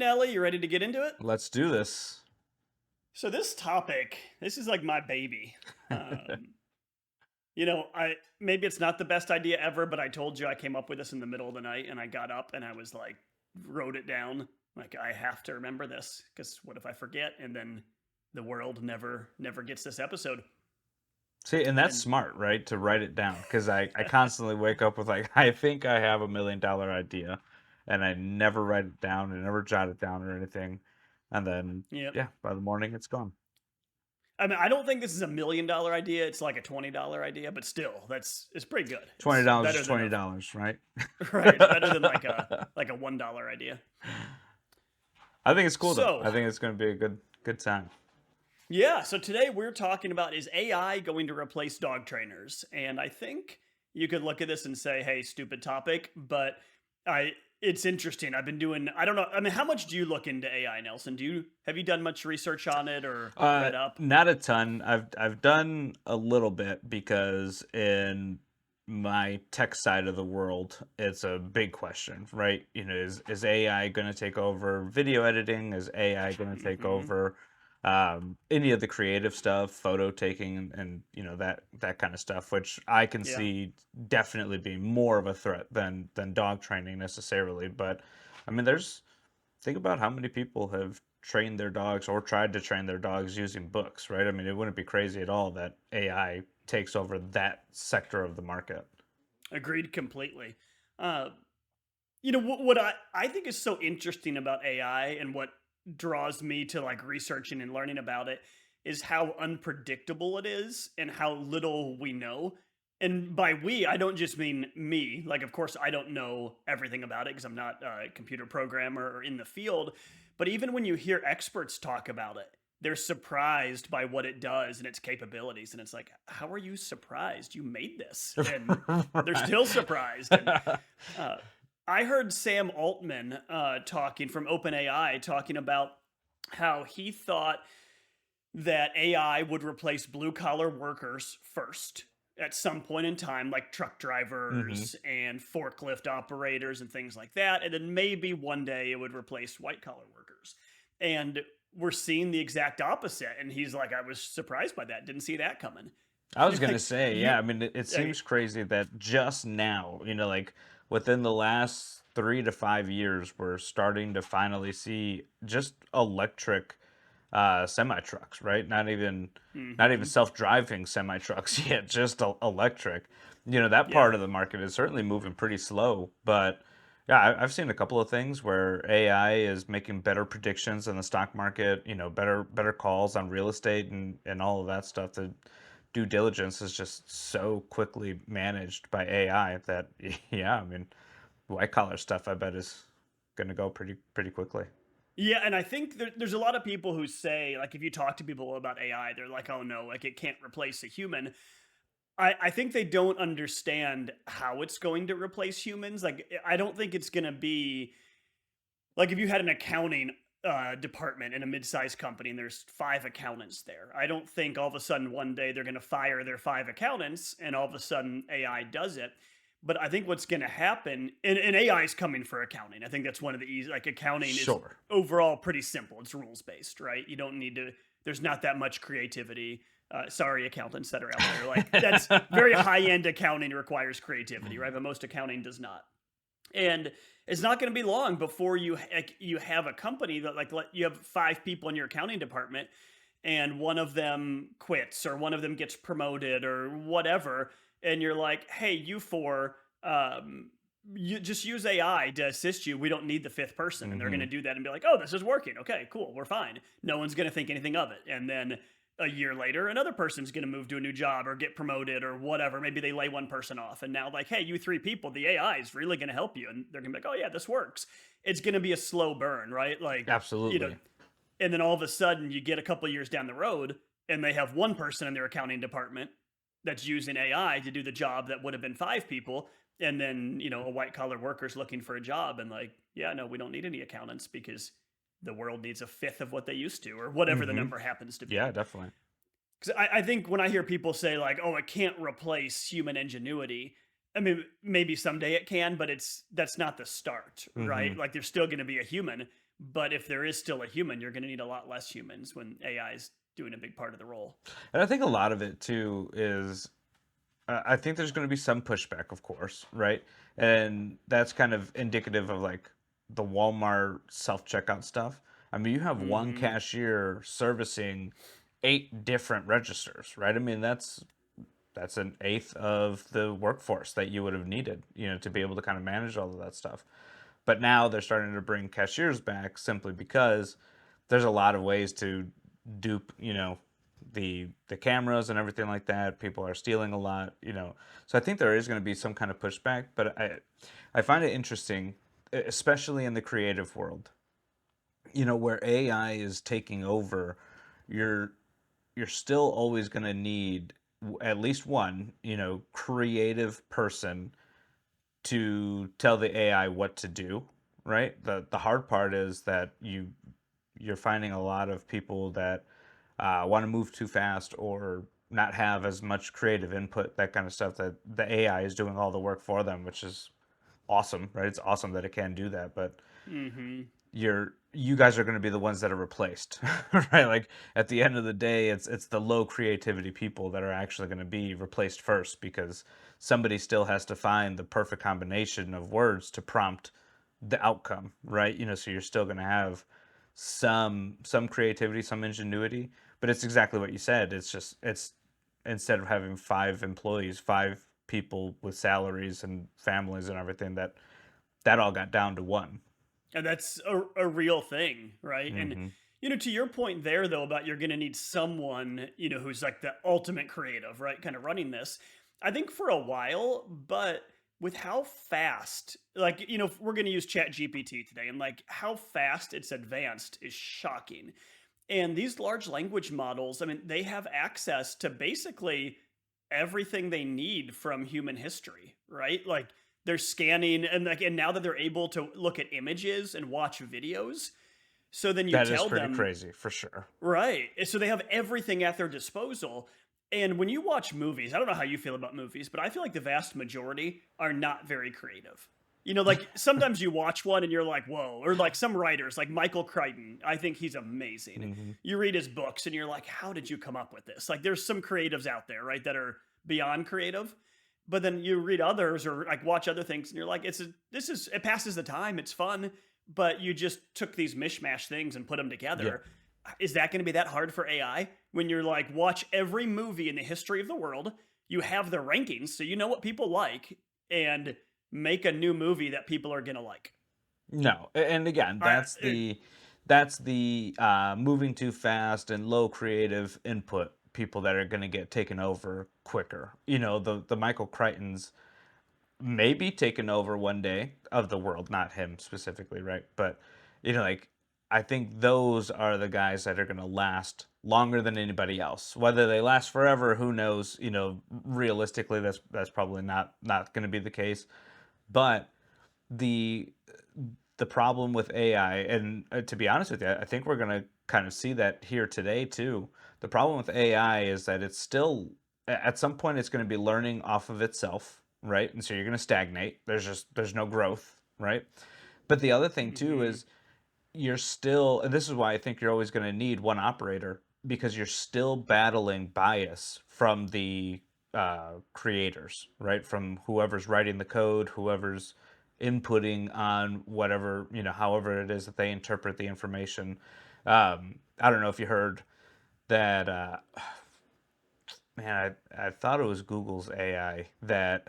Ellie? You ready to get into it? Let's do this. So this is like my baby. Um, I maybe it's not the best idea ever, but I told you I came up with this in the middle of the night, and I got up and I was like, wrote it down. Like I have to remember this because what if I forget? And then the world never gets this episode. See, and that's And smart, right? To write it down because I constantly wake up with like, I think I have $1 million idea, and I never write it down and never jot it down or anything. And then, yep. yeah, by the morning it's gone. I mean, I don't think this is $1 million idea. It's like a $20 idea, but still, it's pretty good. Twenty It's dollars is better than a $20, right? right. It's better than like a $1 idea. I think it's cool though. So I think it's going to be a good time. yeah, so today we're talking about, is AI going to replace dog trainers? And I think you could look at this and say, hey, stupid topic, but I it's interesting. I've been doing, I don't know. I mean, how much do you look into AI, Nelson? Have you done much research on it or read up? Not a ton. I've done a little bit because in my tech side of the world, it's a big question, right? Is AI going to take over video editing? Is AI going to take Hmm. over any of the creative stuff, photo taking, and that kind of stuff, which I can Yeah. see definitely being more of a threat than dog training necessarily. But I mean, think about how many people have trained their dogs or tried to train their dogs using books, right? I mean, it wouldn't be crazy at all that AI takes over that sector of the market. Agreed completely. Uh, what I think is so interesting about AI and what draws me to like researching and learning about it is how unpredictable it is and how little we know. And by we, I don't just mean me. Like, of course, I don't know everything about it because I'm not a computer programmer or in the field. But even when you hear experts talk about it, they're surprised by what it does and its capabilities. And it's like, how are you surprised? You made this. And they're Right. still surprised. And uh, I heard Sam Altman talking from OpenAI talking about how he thought that AI would replace blue collar workers first at some point in time, like truck Hmm. drivers and forklift operators and things like that. And then maybe one day it would replace white collar workers. And we're seeing the exact opposite. And he's like, I was surprised by that. Didn't see that coming. I was gonna Like, say, you, yeah. I mean, it like, seems crazy that just now, like within the last 3 to 5 years, we're starting to finally see just electric semi trucks, right? Not even mhm, self-driving semi trucks yet, just electric. That yeah. part of the market is certainly moving pretty slow, but yeah, I've seen a couple of things where AI is making better predictions in the stock market. Better calls on real estate and all of that stuff. The due diligence is just so quickly managed by AI that yeah, I mean, white collar stuff I bet is gonna go pretty quickly. Yeah, and I think there's a lot of people who say, like, if you talk to people about AI, they're like, oh no, like, it can't replace a human. I think they don't understand how it's going to replace humans. Like, I don't think it's going to be like if you had an accounting department in a mid-sized company and there's five accountants there. I don't think all of a sudden one day they're going to fire their five accountants and all of a sudden AI does it. But I think what's going to happen, and AI is coming for accounting. I think that's one of the easy, like accounting is Sure. overall pretty simple. It's rules based, right? You don't need to, there's not that much creativity. Sorry, accountants that are out there. Like that's very high end accounting requires creativity, right? But most accounting does not. And it's not going to be long before you have a company that like you have five people in your accounting department and one of them quits or one of them gets promoted or whatever, and you're like, hey, you four, you just use AI to assist you. We don't need the fifth person. And they're going to Hmm. do that and be like, oh, this is working. Okay, cool. We're fine. No one's going to think anything of it. And then a year later, another person's going to move to a new job or get promoted or whatever. Maybe they lay one person off. And now, like, hey, you three people, the AI is really going to help you. And they're going to be like, oh, yeah, this works. It's going to be a slow burn, right? Like, you know, Absolutely. and then all of a sudden you get a couple years down the road and they have one person in their accounting department that's using AI to do the job that would have been five people. And then, a white collar worker's looking for a job and like, yeah, no, we don't need any accountants because the world needs a fifth of what they used to, or whatever the Hmm. number happens to Yeah, be. definitely. Because I think when I hear people say like, "Oh, it can't replace human ingenuity," I mean, maybe someday it can, but that's not the start, right? Hmm. Like, there's still going to be a human, But if there is still a human, you're going to need a lot less humans when AI is doing a big part of the role. And I think a lot of it too is I think there's going to be some pushback, of course, right? And that's kind of indicative of like the Walmart self checkout stuff. I mean, you have one Hmm. cashier servicing 8 different registers, right? I mean, that's an eighth of the workforce that you would have needed, to be able to kind of manage all of that stuff. But now they're starting to bring cashiers back simply because there's a lot of ways to dupe, the cameras and everything like that. People are stealing a lot. So I think there is going to be some kind of pushback, but I find it interesting, especially in the creative world, where AI is taking over, you're you're still always going to need at least one, creative person to tell the AI what to do, right? The hard part is that you're finding a lot of people that want to move too fast or not have as much creative input, that kind of stuff, that the AI is doing all the work for them, which is awesome, right? It's awesome that it can do that, but Hmm. you guys are going to be the ones that are replaced, right? Like at the end of the day, it's the low creativity people that are actually going to be replaced first, because somebody still has to find the perfect combination of words to prompt the outcome, right? So you're still going to have some creativity, some ingenuity, but it's exactly what you said. It's instead of having 5 employees, 5 people with salaries and families and everything, that all got down to one. And that's a real thing, right? And Hmm. to your point there though about you're going to need someone, who's like the ultimate creative, right? Kind of running this. I think for a while, but with how fast, like, we're going to use Chat GPT today, and like how fast it's advanced is shocking. And these large language models, I mean, they have access to basically everything they need from human history, right? Like they're scanning, and like, and now that they're able to look at images and watch videos, so then you That is tell pretty them, crazy for sure. right. So they have everything at their disposal. And when you watch movies, I don't know how you feel about movies, but I feel like the vast majority are not very creative. Like sometimes you watch one and you're like, whoa, or like some writers, like Michael Crichton, I think he's amazing. Hmm. You read his books and you're like, how did you come up with this? Like there's some creatives out there, right, that are beyond creative. But then you read others or like watch other things and you're like, it passes the time, it's fun, but you just took these mishmash things and put them Yeah. together. Is that going to be that hard for AI when you're like, watch every movie in the history of the world? You have the rankings, so you know what people like, and make a new movie that people are going to like. No, and again, I, that's the moving too fast and low creative input people that are going to get taken over quicker. The Michael Crichtons may be taken over one day of the world, not him specifically, right? But like I think those are the guys that are going to last longer than anybody else. Whether they last forever, who knows? Realistically, that's probably not going to be the case. But the the problem with AI, and to be honest with you, I think we're going to kind of see that here today too. The problem with AI is that it's still, at some point, it's going to be learning off of itself, right? And so you're going to stagnate. There's no growth, right? But the other thing too mm-hmm, is you're still, and this is why I think you're always going to need one operator, because you're still battling bias from the creators, right? From whoever's writing the code, whoever's inputting on whatever, however it is that they interpret the information. I don't know if you heard that. Man, I thought it was Google's AI that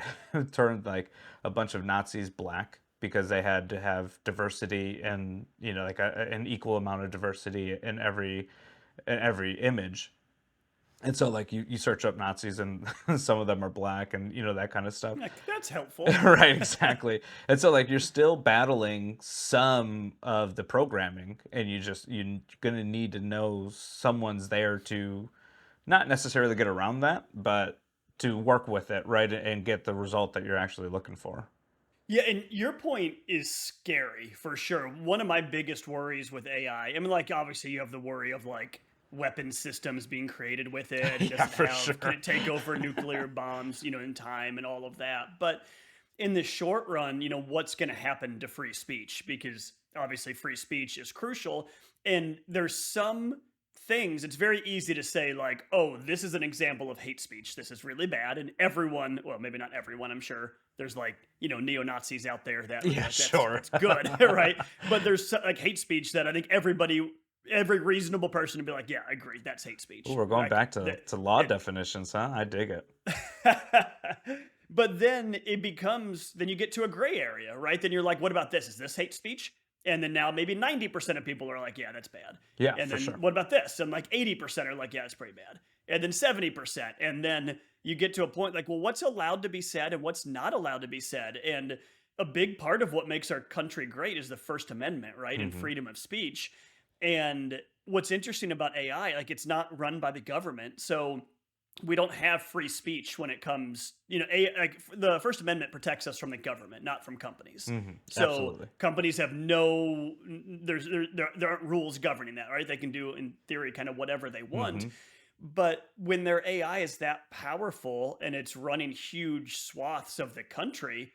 turned like a bunch of Nazis black because they had to have diversity and like an equal amount of diversity in every image. And so like you search up Nazis and some of them are black and that kind of stuff. like, that's helpful. Right, exactly. And so like you're still battling some of the programming, and you're gonna need to know someone's there to not necessarily get around that, but to work with it, right, and get the result that you're actually looking for. Yeah, and your point is scary for sure. One of my biggest worries with AI, I mean, like, obviously, you have the worry of like weapon systems being created with it, and Yeah, does it for have, can sure. it take over nuclear bombs, in time and all of that. But in the short run, what's going to happen to free speech? Because obviously free speech is crucial. And there's some things, it's very easy to say, like, oh, this is an example of hate speech. This is really bad. And everyone, well, maybe not everyone, I'm sure there's like, neo Nazis out there that are Yeah, like, sure. that's good, right? But there's like hate speech that I think every reasonable person would be like, yeah, I agree, that's hate Ooh, speech. we're going Like, back to law it, definitions, huh? I dig it. but then it becomes, then you get to a gray area, right? Then you're like, what about this? Is this hate speech? And then now maybe 90% of people are like, yeah, that's bad. Yeah, And for then sure. what about this? And like 80% are like, yeah, it's pretty bad. And then 70%. And then you get to a point like, well, what's allowed to be said and what's not allowed to be said? And a big part of what makes our country great is the First Amendment, right? And Hmm. freedom of speech. And what's interesting about AI, like it's not run by the government. So we don't have free speech when it comes, like the First Amendment protects us from the government, not from companies. Hmm. So Absolutely. companies have there aren't rules governing that, right? They can do in theory kind of whatever they want. Hmm. But when their AI is that powerful and it's running huge swaths of the country,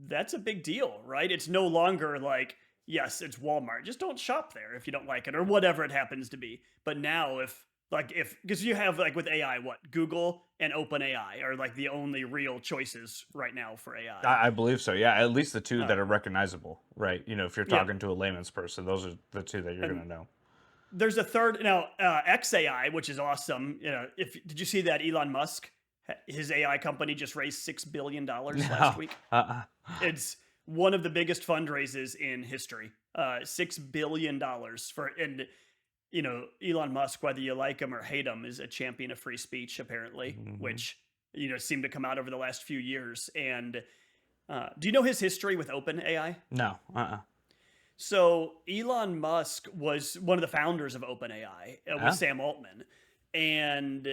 that's a big deal, right? It's no longer like, yes, it's Walmart. Just don't shop there if you don't like it or whatever it happens to be. But now if because you have like with AI, what Google and OpenAI are like the only real choices right now for AI. I believe so. Yeah, at least the two Uh, that are recognizable, right? If you're yeah, talking to a layman's person, those are the two that you're and gonna know. there's a third now, XAI, which is awesome. If did you see that Elon Musk, his AI company just raised $6 billion last No. week? Uh-uh. It's one of the biggest fundraisers in history. $6 billion for and Elon Musk, whether you like him or hate him, is a champion of free speech, apparently, Hmm. which seemed to come out over the last few years. And do you know his history with OpenAI? No. Uh-uh. So Elon Musk was one of the founders of OpenAI with Oh. Sam Altman, and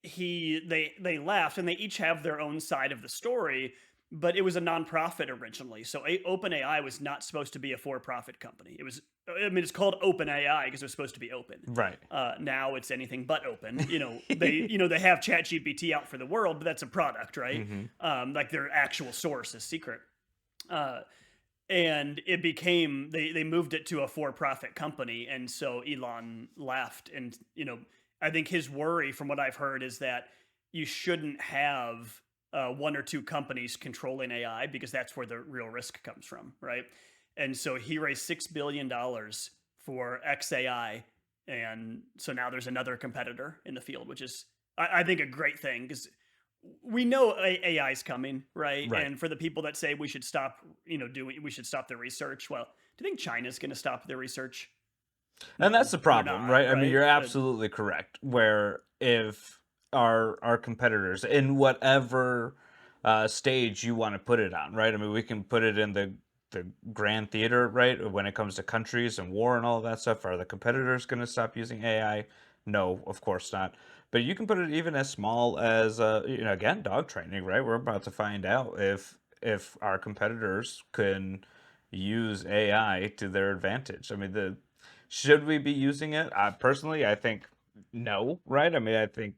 they left, and they each have their own side of the story. But it was a nonprofit originally, so OpenAI was not supposed to be a for-profit company. It was, I mean, it's called OpenAI because it was supposed to be open. Right. Now it's anything but open. They have ChatGPT out for the world, but that's a product, right? Hmm. Like their actual source is secret. Uh, and it became they moved it to a for-profit company, and so Elon left. And I think his worry, from what I've heard, is that you shouldn't have one or two companies controlling AI because that's where the real risk comes from, right? And so he raised $6 billion for XAI, and so now there's another competitor in the field, which is I think a great thing because we know AI is coming, right? Right. And for the people that say we should stop, we should stop the research. Well, do you think China's going to stop their research? And that's No, the they're problem, not, right? I mean, right? you're absolutely correct. Where if our competitors in whatever stage you want to put it on, right? I mean, we can put it in the grand theater, right? When it comes to countries and war and all of that stuff, are the competitors going to stop using AI? No, of course not. But you can put it even as small as again, dog training, right? We're about to find out if our competitors can use AI to their advantage. I mean, the should we be using it? Personally, I think no, right? I mean, I think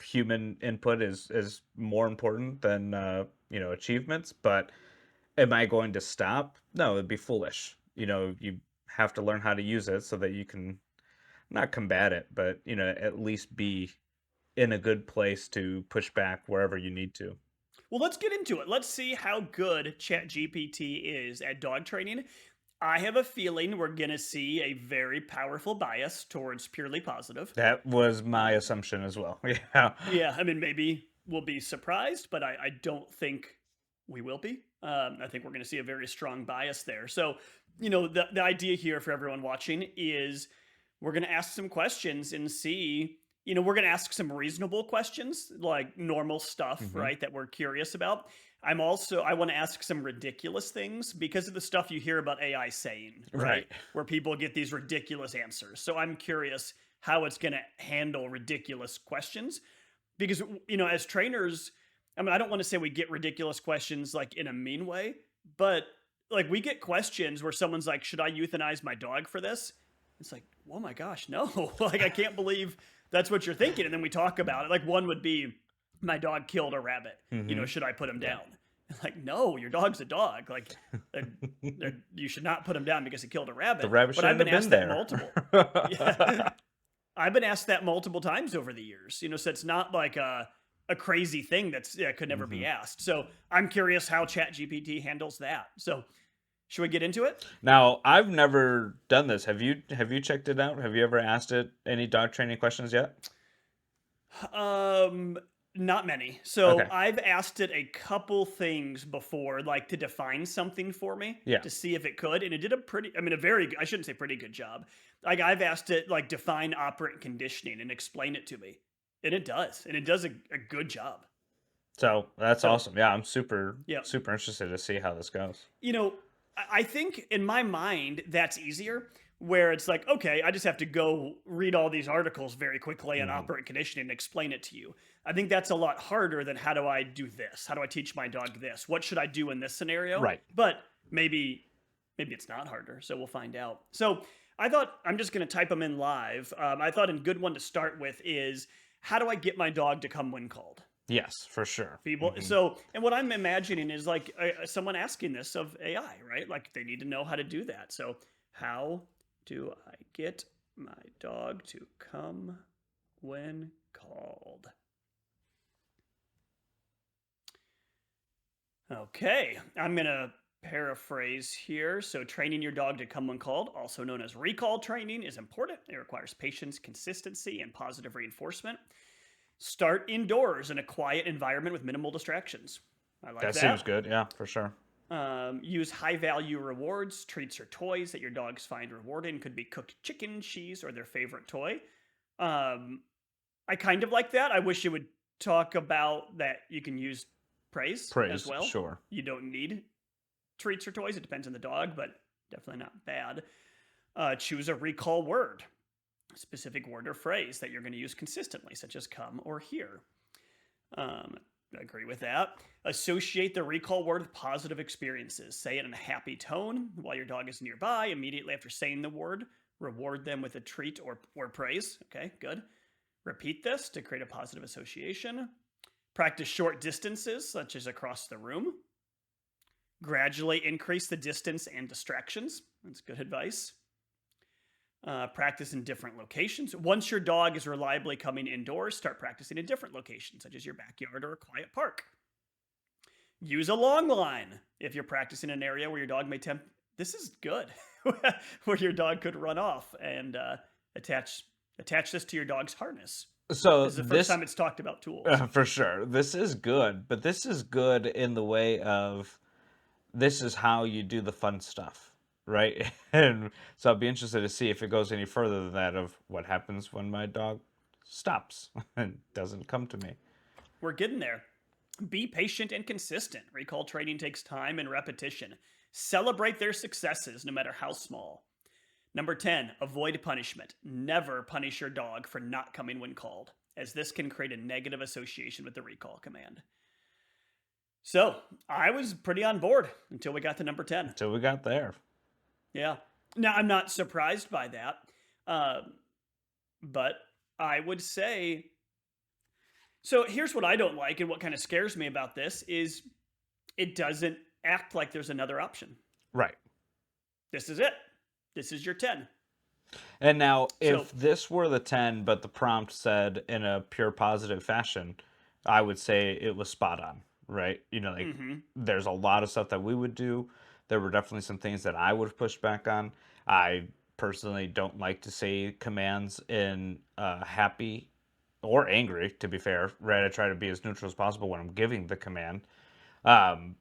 human input is more important than achievements. But am I going to stop? No, it'd be foolish. You have to learn how to use it so that you can not combat it, but at least be in a good place to push back wherever you need to. Well, let's get into it. Let's see how good ChatGPT is at dog training. I have a feeling we're going to see a very powerful bias towards purely positive. That was my Um, assumption as well. Yeah. yeah, I mean, maybe we'll be surprised, but I don't think we will be. I think we're going to see a very strong bias there. So, the idea here for everyone watching is we're going to ask some questions and see, we're going to ask some reasonable questions, like normal stuff, Hmm. right, that we're curious about. I want to ask some ridiculous things because of the stuff you hear about AI saying, right, Right. where people get these ridiculous answers. So I'm curious how it's going to handle ridiculous questions because, as trainers, I mean, I don't want to say we get ridiculous questions like in a mean way, but like we get questions where someone's like, should I euthanize my dog for this? It's like, oh my gosh, no. Like, I can't believe that's what you're thinking. And then we talk about it. Like, one would be, my dog killed a rabbit. Hmm. Should I put him Yeah. down? Like, no, your dog's a dog. Like, uh, you should not put him down because he killed a The rabbit. rabbit But I've shouldn't been have been asked that there. multiple. Yeah, I've been asked that multiple times over the years. So it's not like a crazy thing that's could never be Mhm. asked. So I'm curious how ChatGPT handles that. So should we get into it? Now, I've never done this. Have you checked it out? Have you ever asked it any dog training questions yet? Um, Not many. So Okay. I've asked it a couple things before, like to define something for me Yeah. to see if it could, and it did a pretty, I mean, a very, I shouldn't say pretty good job. Like I've asked it like define operant conditioning and explain it to me, and it does a good job. So that's So awesome. Yeah, I'm super yeah, super interested to see how this goes. you know, I think in my mind that's easier. Where it's like, okay, I just have to go read all these articles very quickly on Mhm. operant conditioning and explain it to you. I think that's a lot harder than how do I do this? How do I teach my dog this? What should I do in this scenario? Right. But maybe it's not harder, so we'll find out. So I thought I'm just going to type them in live. I thought a good one to start with is how do I get my dog to come when called? Yes, for sure. People. Mhm. So, and what I'm imagining is like someone asking this of AI, right? Like they need to know how to do that. So, how do I get my dog to come when called? Okay, I'm going to paraphrase here. So, training your dog to come when called, also known as recall training, is important. It requires patience, consistency, and positive reinforcement. Start indoors in a quiet environment with minimal distractions. I like That seems that. good. Yeah, for sure. Use high value rewards, treats, or toys that your dogs find rewarding. Could be cooked chicken, cheese, or their favorite toy. Um, I kind of like that. I wish it would talk about that you can use praise as Praise, well. sure. You don't need treats or toys. It depends on the dog, but definitely not bad. Choose a recall word, a specific word or phrase that you're going to use consistently, such as come or here. Um, I agree with that. Associate the recall word with positive experiences. Say it in a happy tone while your dog is nearby. Immediately after saying the word, reward them with a treat or praise. Okay, good. Repeat this to create a positive association. Practice short distances, such as across the room. Gradually increase the distance and distractions. That's good advice. Practice in different locations. Once your dog is reliably coming indoors, start practicing in different locations, such as your backyard or a quiet park. Use a long line if you're practicing in an area where your dog may tempt. This is good, where your dog could run off and attach attach this to your dog's harness. So This is the first this time it's talked about tools. for sure. This is good, but this is good in the way of this is how you do the fun stuff, right? And so I'd be interested to see if it goes any further than that of what happens when my dog stops and doesn't come to me. We're getting there. Be patient and consistent. Recall training takes time and repetition. Celebrate their successes, no matter how small. Number 10, avoid punishment. Never punish your dog for not coming when called, as this can create a negative association with the recall command. So I was pretty on board until we got to number 10. Until we got there. Yeah. Now, I'm not surprised by that. Uh, but I would say so. Here's what I don't like, and what kind of scares me about this is it doesn't act like there's another option. Right. This is it. This is your 10. And now, So, if this were the 10, but the prompt said in a pure positive fashion, I would say it was spot on, right? Like hmm there's a lot of stuff that we would do. There were definitely some things that I would have pushed back on. I personally don't like to say commands in happy or angry, to be fair, right? I try to be as neutral as possible when I'm giving the command. Um,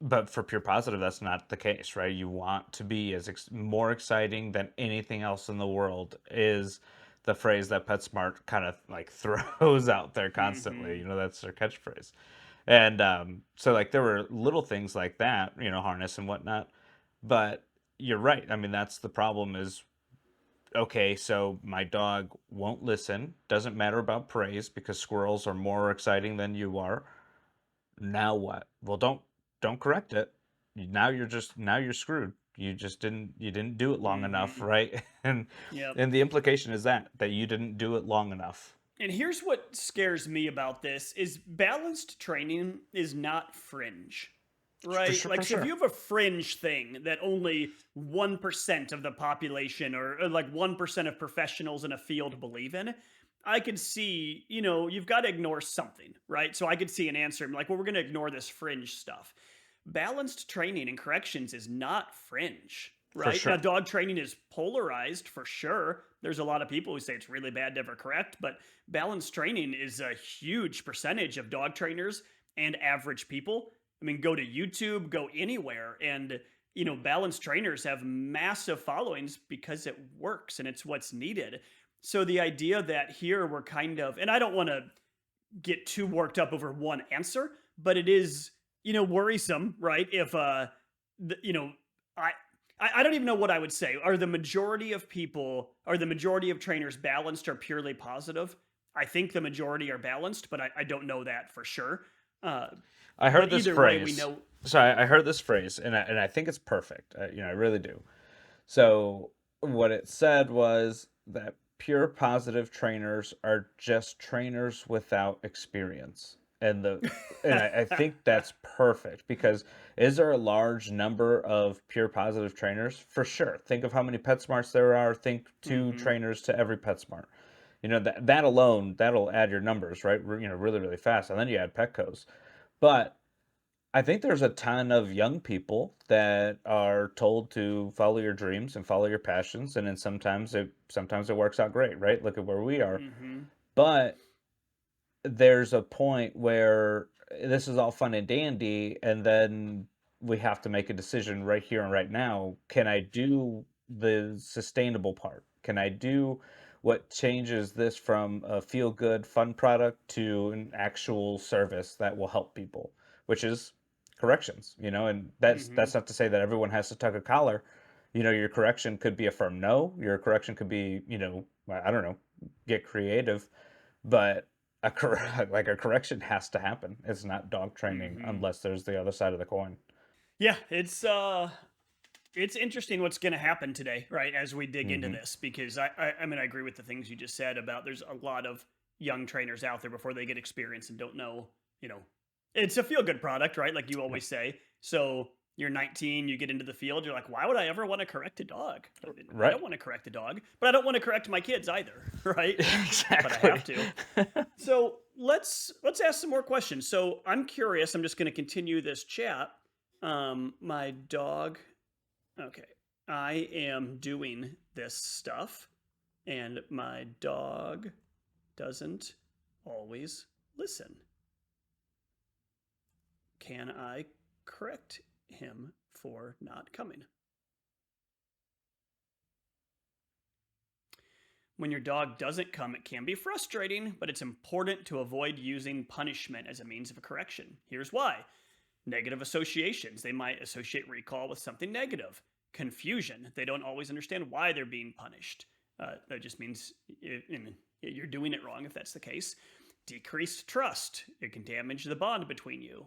but for pure positive, that's not the case, right? You want to be as more exciting than anything else in the world is the phrase that PetSmart kind of like throws out there constantly. hmm That's their catchphrase. And so like there were little things like that, harness and whatnot. But you're right. I mean, that's the problem is okay, so my dog won't listen. Doesn't matter about praise because squirrels are more exciting than you are. Now what? Well, don't correct it. Now you're screwed. You didn't do it long enough, hmm right? And Yep. and the implication is that you didn't do it long enough. And here's what scares me about this is balanced training is not fringe. For Right? sure, Like, for so if you sure. have a fringe thing that only 1% of the population or like 1% of professionals in a field believe in, I could see, you've got to ignore something, right? So I could see an answer. I'm like, well, we're going to ignore this fringe stuff. Balanced training and corrections is not fringe, For right? Now, sure. dog training is polarized for sure. There's a lot of people who say it's really bad to ever correct, but balanced training is a huge percentage of dog trainers and average people. I mean, go to YouTube, go anywhere, and balanced trainers have massive followings because it works and it's what's needed. So the idea that here we're kind of, and I don't want to get too worked up over one answer, but it is, worrisome, right? If the, I I don't even know what I would say. Are the majority of people, are the majority of trainers balanced or purely positive? I think the majority are balanced, but I don't know that for sure. Uh, I heard but this either way, we phrase. know. So I heard this phrase, and I think it's perfect. I really do. So what it said was that pure positive trainers are just trainers without experience. And I think that's perfect because is there a large number of pure positive trainers? For sure. Think of how many PetSmarts there are. Think two Hmm. trainers to every PetSmart. That alone, that'll add your numbers, right? Really, really fast. And then you add Petco's. But I think there's a ton of young people that are told to follow your dreams and follow your passions, and then sometimes it works out great, right? Look at where we are. Hmm. But there's a point where this is all fun and dandy, and then we have to make a decision right here and right now. Can I do the sustainable part? Can I do what changes this from a feel good, fun product to an actual service that will help people, which is corrections, and that's Hmm. not to say that everyone has to tug a collar. Your correction could be a firm no, your correction could be, I don't know, get creative, but like a correction has to happen. It's not dog training Hmm. unless there's the other side of the coin. Yeah, it's interesting what's going to happen today, right? As we dig into Hmm. this, because I mean, I agree with the things you just said about there's a lot of young trainers out there before they get experience and don't know, you know, it's a feel good product, right? Like you Yep. always say. So you're 19, you get into the field, you're like, why would I ever want to correct a dog? I Right. don't want to correct a dog, but I don't want to correct my kids either, right? But I have Exactly. to. So let's ask some more questions. So I'm curious. I'm just going to continue this chat. My dog. Okay, I am doing this stuff, and my dog doesn't always listen. Can I correct him for not coming? When your dog doesn't come, it can be frustrating, but it's important to avoid using punishment as a means of a correction. Here's why. Negative associations. They might associate recall with something negative. Confusion. They don't always understand why they're being punished. That just means you're doing it wrong if that's the case. Decreased trust. It can damage the bond between you.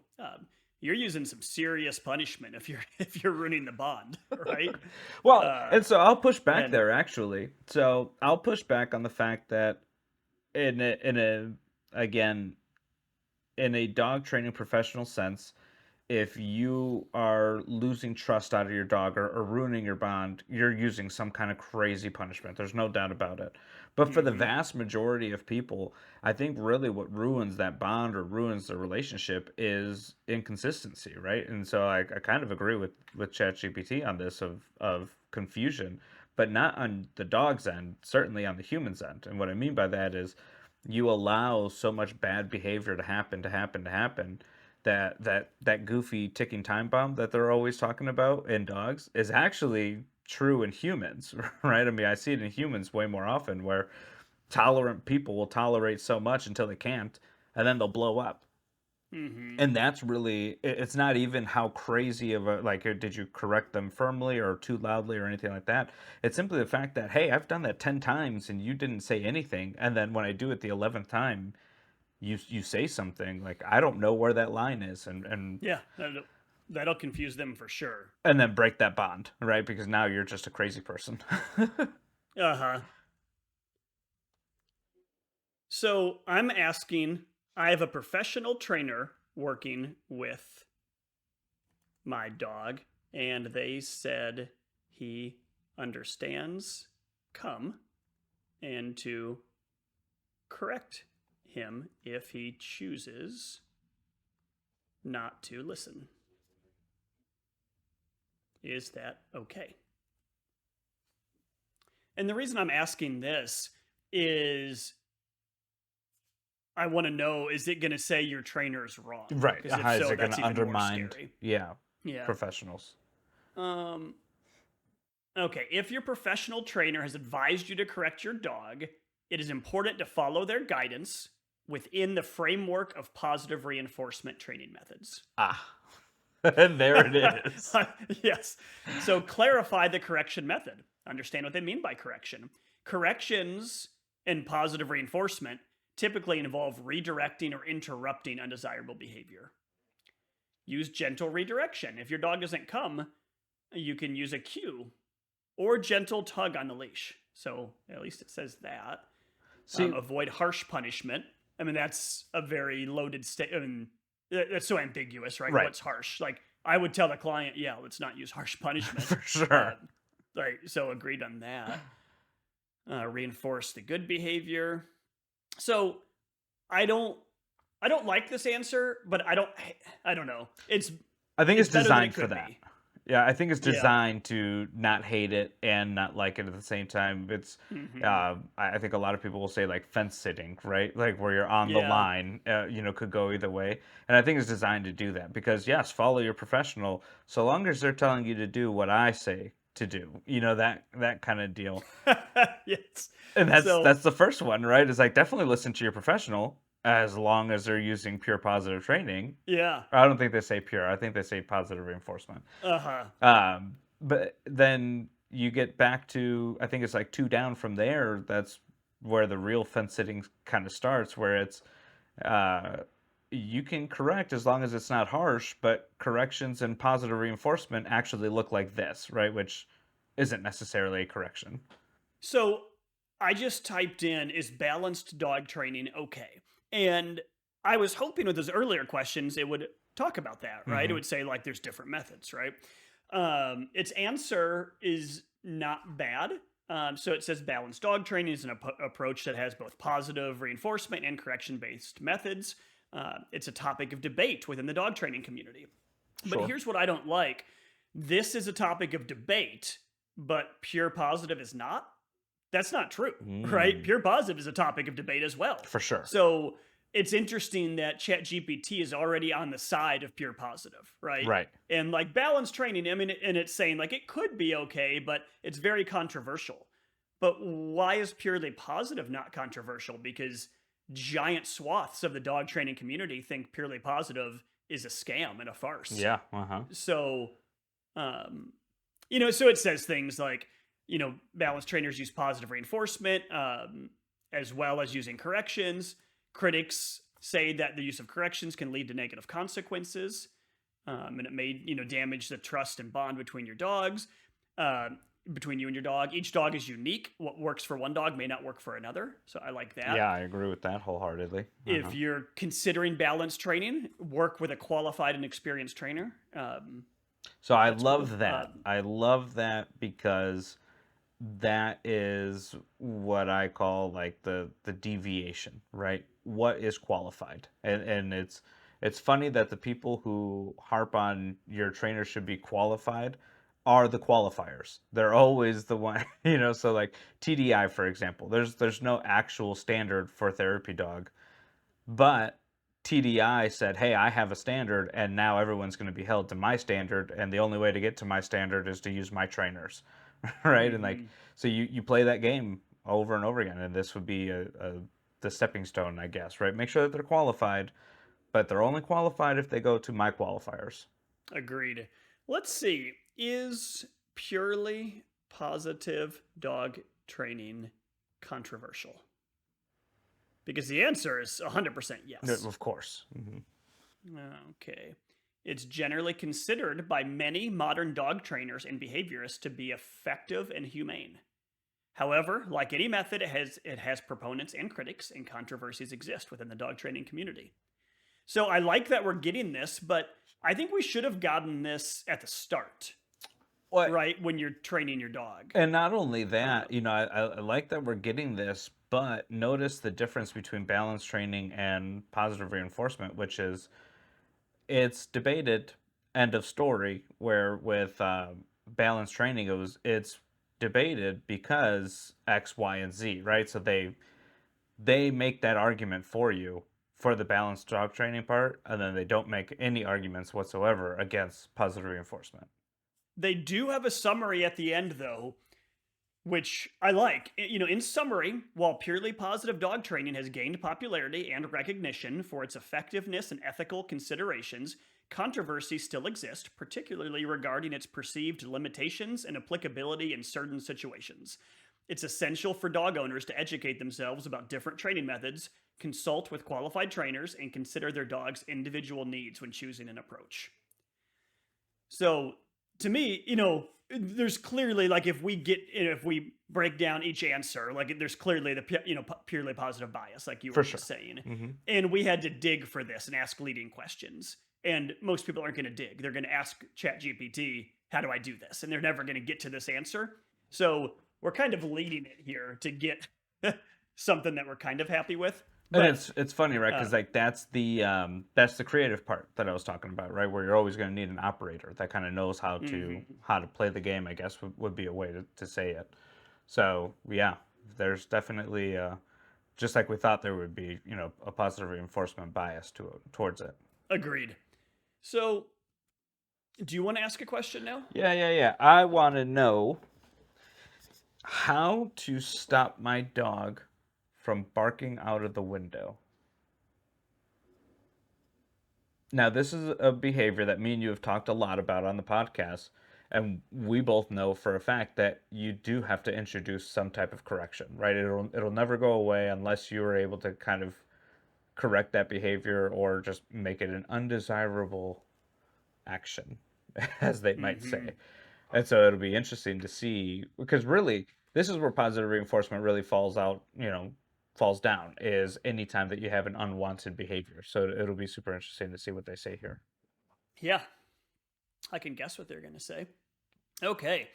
You're using some serious punishment if you're if you're ruining the bond, right? Well, Uh, and so I'll push back and there actually. So I'll push back on the fact that in a again in a dog training professional sense, if you are losing trust out of your dog or ruining your bond, you're using some kind of crazy punishment. There's no doubt about it. But for the mm-hmm, vast majority of people, I think really what ruins that bond or ruins the relationship is inconsistency, right? And so I kind of agree with ChatGPT on this of confusion, but not on the dog's end, certainly on the human's end. And what I mean by that is you allow so much bad behavior to happen that goofy ticking time bomb that they're always talking about in dogs is actually true in humans, right? I mean, I see it in humans way more often where tolerant people will tolerate so much until they can't, and then they'll blow up. mm-hmm. And that's really it's not even how crazy of a like did you correct them firmly or too loudly or anything like that. It's simply the fact that hey, I've done that 10 times and you didn't say anything, and then when I do it the 11th time, you say something like I don't know where that line is, Yeah, that'll confuse them for sure. and then break that bond, right? Because now you're just a crazy person. Uh huh. So I'm asking, I have a professional trainer working with my dog, and they said he understands come, and to correct him if he chooses not to listen. Is that okay? And the reason I'm asking this is I want to know, is it going to say your trainer's wrong? Right. Because if Is so, it going that's to even more undermine, scary. yeah, Yeah. professionals? Um, okay. If your professional trainer has advised you to correct your dog, it is important to follow their guidance within the framework of positive reinforcement training methods. Ah, and there it is. Yes. So clarify the correction method. Understand what they mean by correction. Corrections and positive reinforcement typically involve redirecting or interrupting undesirable behavior. Use gentle redirection. If your dog doesn't come, you can use a cue or gentle tug on the leash. So at least it says that. See, Avoid harsh punishment. I mean, that's a very loaded state. I mean, that's so ambiguous, right? right, What's harsh? Like, I would tell the client, yeah, let's not use harsh punishment. for Uh, sure. right. So agreed on that. Reinforce the good behavior. So I don't, I don't like this answer, but I don't know. I think It's it's better than it designed for could that. be. Yeah, I think it's Yeah. designed to not hate it and not like it at the same time. It's, Hmm. I think a lot of people will say like fence sitting, right? Like where you're on the Yeah. line, could go either way. And I think it's designed to do that because yes, follow your professional so long as they're telling you to do what I say to do. That kind of deal. Yes. And that's So that's the first one, right? Is like definitely listen to your professional as long as they're using pure positive training. yeah. I don't think they say pure. I think they say positive reinforcement. Uh huh. But then you get back to I think it's like two down from there. That's where the real fence sitting kind of starts, where it's uh, you can correct as long as it's not harsh, but corrections and positive reinforcement actually look like this, right? Which isn't necessarily a correction. So I just typed in, is balanced dog training okay? And I was hoping with those earlier questions, it would talk about that, right? It Hmm. would say, like, there's different methods, right? Its answer is not bad. So it says balanced dog training is an approach that has both positive reinforcement and correction based methods. It's a topic of debate within the dog training community. But Sure. here's what I don't like: this is a topic of debate, but pure positive is not. That's not true, right? Mm, Pure positive is a topic of debate as well. for sure. So it's interesting that ChatGPT is already on the side of pure positive, right? Right. And like balanced training, I mean, and it's saying like it could be okay, but it's very controversial. But why is purely positive not controversial? Because giant swaths of the dog training community think purely positive is a scam and a farce. Yeah. Uh huh. So um, so it says things like, balanced trainers use positive reinforcement as well as using corrections. Critics say that the use of corrections can lead to negative consequences, and it may, damage the trust and bond between your dogs, uh, between you and your dog. Each dog is unique. What works for one dog may not work for another. So I like that. Yeah, I agree with that wholeheartedly. Uh huh. If you're considering balanced training, work with a qualified and experienced trainer. So I That's cool. love that. I love that because that is what I call like the deviation, right? What is qualified? And it's funny that the people who harp on your trainer should be qualified are the qualifiers. They're always the one, so like TDI for example. There's no actual standard for therapy dog, but TDI said, "Hey, I have a standard, and now everyone's going to be held to my standard, and the only way to get to my standard is to use my trainers." Right? And like, Hmm. so you play that game over and over again, and this would be the stepping stone, I guess, right? Make sure that they're qualified, but they're only qualified if they go to my qualifiers. Agreed. Let's see. Is purely positive dog training controversial? Because the answer is 100% yes. Of course. Hmm. Okay. It's generally considered by many modern dog trainers and behaviorists to be effective and humane. However, like any method, it has proponents and critics, and controversies exist within the dog training community. So I like that we're getting this, but I think we should have gotten this at the start, What right? When you're training your dog. and not only Uh, that, I like that we're getting this, but notice the difference between balance training and positive reinforcement, which is it's debated, end of story, where with balance training it's debated because X, Y, and Z, right? So they make that argument for you for the balanced dog training part, and then they don't make any arguments whatsoever against positive reinforcement. they do have a summary at the end, though, which I like. In summary, while purely positive dog training has gained popularity and recognition for its effectiveness and ethical considerations, controversy still exists, particularly regarding its perceived limitations and applicability in certain situations. It's essential for dog owners to educate themselves about different training methods, consult with qualified trainers, and consider their dog's individual needs when choosing an approach. So to me, there's clearly like if we break down each answer, like there's clearly the purely positive bias, like you were For just sure. saying, Hmm. and we had to dig for this and ask leading questions. And most people aren't going to dig; they're going to ask ChatGPT, "How do I do this?" And they're never going to get to this answer. So we're kind of leading it here to get something that we're kind of happy with. And But it's funny, right? uh, Because like that's the creative part that I was talking about, right? Where you're always going to need an operator that kind of knows mhm. how to play the game. I guess would be a way to say it. So yeah, there's definitely just like we thought there would be, a positive reinforcement bias towards it. Agreed. So, do you want to ask a question now? Yeah, yeah, yeah. I want to know how to stop my dog from barking out of the window. Now, this is a behavior that me and you have talked a lot about on the podcast, and we both know for a fact that you do have to introduce some type of correction, right? It'll never go away unless you are able to kind of correct that behavior or just make it an undesirable action, as they might say. Hmm. And so it'll be interesting to see because really this is where positive reinforcement really falls out, falls down is anytime that you have an unwanted behavior. So it'll be super interesting to see what they say here. Yeah, I can guess what they're going to say. Okay.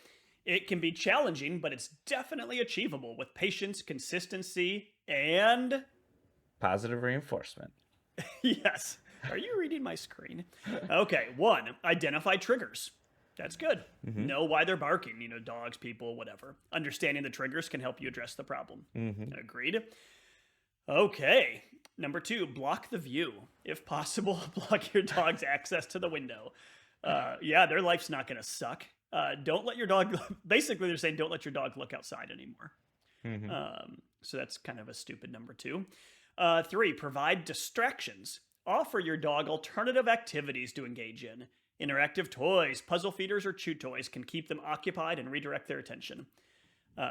It can be challenging, but it's definitely achievable with patience, consistency, and Positive reinforcement. yes. Are you reading my screen? Okay. One, identify triggers. That's good. Mm-hmm. Know why they're barking, dogs, people, whatever. Understanding the triggers can help you address the problem. Mm-hmm. Agreed. Okay. Number two, block the view. If possible, block your dog's access to the window. Yeah, their life's not going to suck. Don't let your dog, basically, they're saying don't let your dog look outside anymore. Mm-hmm. So that's kind of a stupid number two. Three, provide distractions. Offer your dog alternative activities to engage in. Interactive toys, puzzle feeders, or chew toys can keep them occupied and redirect their attention.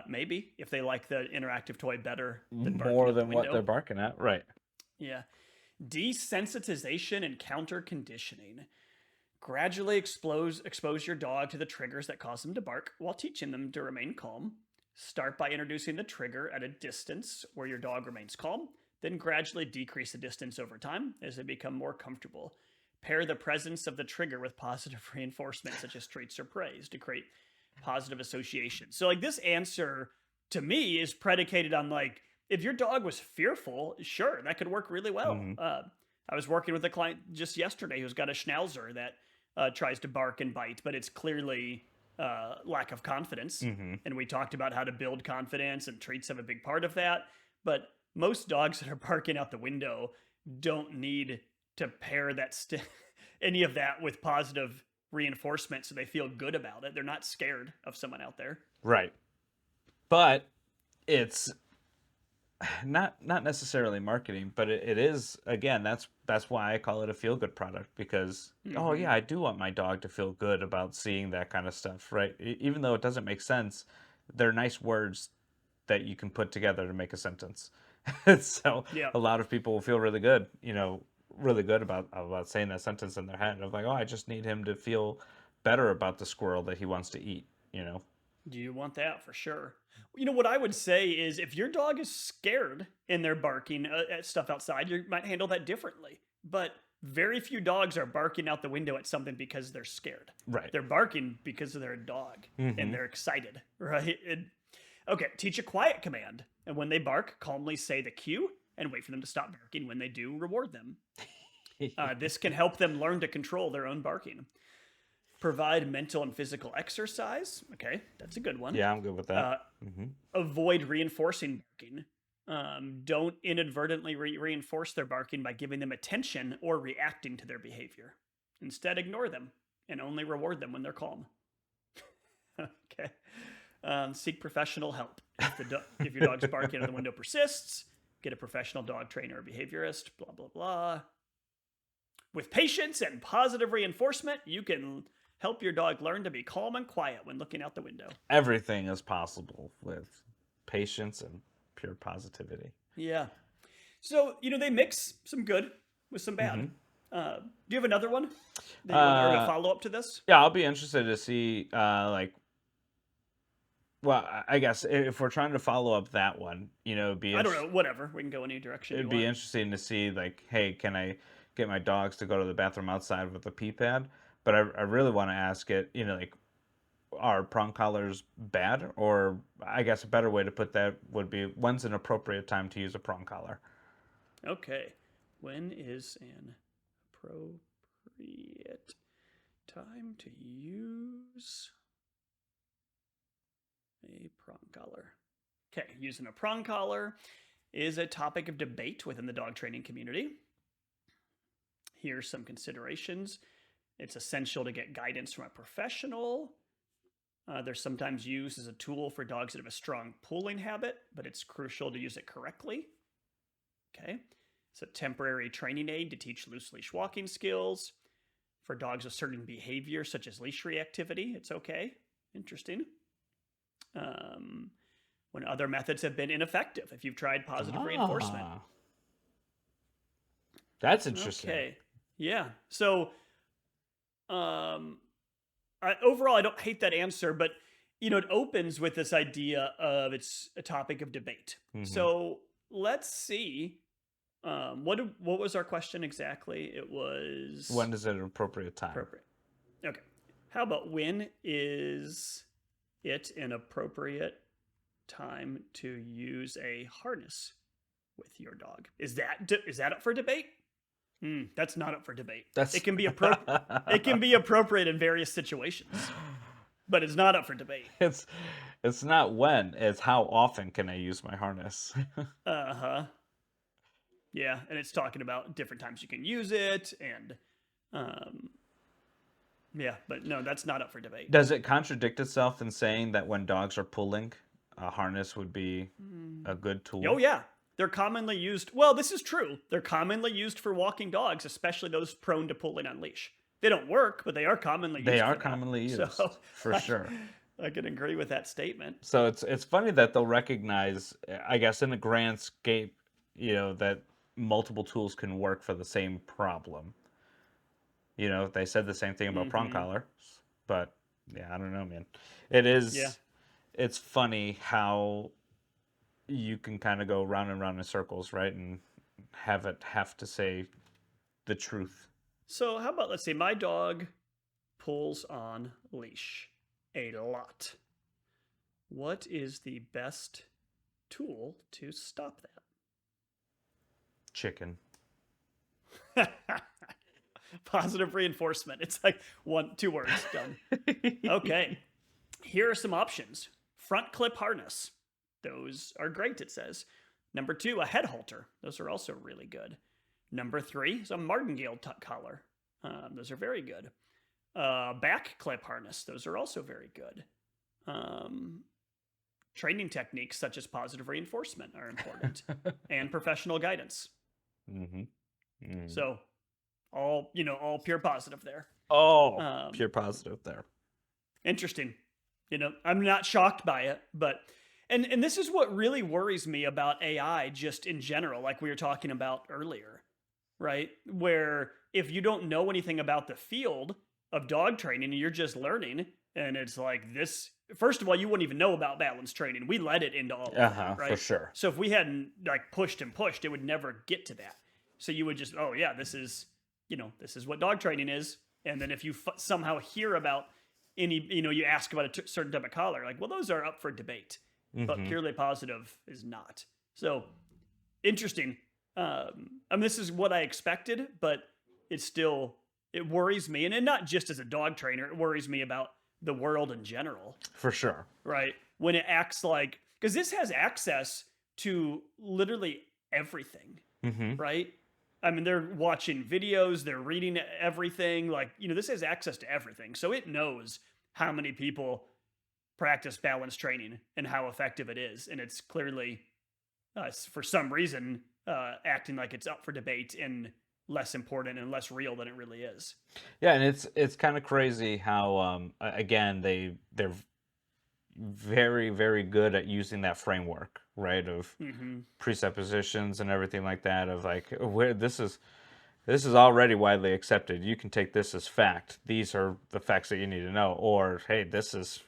Maybe if they like the interactive toy better than barking More at the than what they're window. barking at. Right. Yeah. Desensitization and counter conditioning. Gradually expose your dog to the triggers that cause them to bark while teaching them to remain calm. Start by introducing the trigger at a distance where your dog remains calm, then gradually decrease the distance over time as they become more comfortable. Pair the presence of the trigger with positive reinforcement, such as treats or praise, to create positive association. So, like, this answer to me is predicated on, like, if your dog was fearful, sure, that could work really well. Mm-hmm. I was working with a client just yesterday who's got a schnauzer that tries to bark and bite, but it's clearly lack of confidence. Mm-hmm. And we talked about how to build confidence, and treats have a big part of that. But most dogs that are barking out the window don't need to pair any of that with positive reinforcement so they feel good about it. They're not scared of someone out there. Right. But it's not necessarily marketing, but it is again. That's why I call it a feel good product because oh Hmm. yeah, I do want my dog to feel good about seeing that kind of stuff, right? Even though it doesn't make sense, they're nice words that you can put together to make a sentence. So Yeah. a lot of people will feel really good, really good about saying that sentence in their head of like, oh, I just need him to feel better about the squirrel that he wants to eat. Do you want that for sure? What I would say is if your dog is scared and they're barking at stuff outside, you might handle that differently. But very few dogs are barking out the window at something because they're scared. Right. They're barking because they're a dog and Hmm. they're excited, right? Okay, teach a quiet command. And when they bark, calmly say the cue and wait for them to stop barking. When they do, reward them. This can help them learn to control their own barking. Provide mental and physical exercise. Okay, that's a good one. Yeah, I'm good with that. Uh, Hmm. avoid reinforcing barking. Don't inadvertently reinforce their barking by giving them attention or reacting to their behavior. Instead, ignore them and only reward them when they're calm. Okay. Seek professional help. If your dog's barking out the window persists, get a professional dog trainer or behaviorist, blah, blah, blah. With patience and positive reinforcement, you can help your dog learn to be calm and quiet when looking out the window. Everything is possible with patience and pure positivity. Yeah. So, they mix some good with some bad. Hmm. Do you have another one that you want, or a Uh, follow up to this? yeah, I'll be interested to see, well, I guess if we're trying to follow up that one, I don't know. Whatever. We can go any direction you it'd be want. interesting to see, like, hey, can I get my dogs to go to the bathroom outside with a pee pad? But I really want to ask it, like, are prong collars bad? Or I guess a better way to put that would be, when's an appropriate time to use a prong collar? Okay. When is an appropriate time to use a prong collar? Okay. Using a prong collar is a topic of debate within the dog training community. Here's some considerations. It's essential to get guidance from a professional. They're sometimes used as a tool for dogs that have a strong pulling habit, but it's crucial to use it correctly. Okay. It's a temporary training aid to teach loose leash walking skills. For dogs with certain behavior, such as leash reactivity, it's okay. Interesting. When other methods have been ineffective, if you've tried positive reinforcement. Ah, that's interesting. Okay. Yeah. So, overall, I don't hate that answer, but it opens with this idea of it's a topic of debate. Hmm. So let's see. What was our question exactly? It was When is it an appropriate time? appropriate. Okay. How about when is it an appropriate time to use a harness with your dog? Is that up for debate? That's not up for debate. That's It can be it can be appropriate in various situations, but it's not up for debate. it's not when, it's how often can I use my harness? Uh-huh. Yeah, and it's talking about different times you can use it, and yeah, but no, that's not up for debate. Does it contradict itself in saying that when dogs are pulling, a harness would be a good tool? Oh yeah, they're commonly used. Well, this is true. They're commonly used for walking dogs, especially those prone to pulling on leash. They don't work, but they are commonly used. They are for that. commonly used, So for sure. I can agree with that statement. So it's funny that they'll recognize, I guess, in a grand scape, that multiple tools can work for the same problem. They said the same thing about prong Hmm. collar, but yeah, I don't know, man. It is, Yeah. it's funny how you can kind of go round and round in circles, right? And have to say the truth. So how about let's say my dog pulls on leash a lot. What is the best tool to stop Chicken. that? Positive reinforcement. It's like 2 words done. Okay. Here are some options. Front clip harness. Those are great, it says. Number 2, a head halter. Those are also really good. Number 3 is a martingale collar. Those are very good. Back clip harness. Those are also very good. Training techniques such as positive reinforcement are important, and professional guidance. Mm-hmm. Mm. So, all pure positive there. Oh, pure positive there. Interesting. I'm not shocked by it, but and this is what really worries me about AI just in general, like we were talking about earlier, right? Where if you don't know anything about the field of dog training and you're just learning, and it's like this, first of all, you wouldn't even know about balance training. We let it into all of that, right? For sure. So if we hadn't like pushed and pushed, it would never get to that. So you would just, oh yeah, this is this is what dog training is. And then if you somehow hear about any, you ask about a certain type of collar, like, well, those are up for debate, but Hmm. purely positive is not. So interesting. I mean, this is what I expected, but it worries me. And not just as a dog trainer, it worries me about the world in general, For sure. right? When it acts like, because this has access to literally everything, Hmm. right? I mean, they're watching videos, they're reading everything. Like, this has access to everything. So it knows how many people practice balance training and how effective it is. And it's clearly, for some reason, acting like it's up for debate and less important and less real than it really is. Yeah, and it's kind of crazy how again they're very, very good at using that framework, right? Of Hmm. presuppositions and everything like that, of like where this is already widely accepted. You can take this as fact. These are the facts that you need to know. Or hey, this is,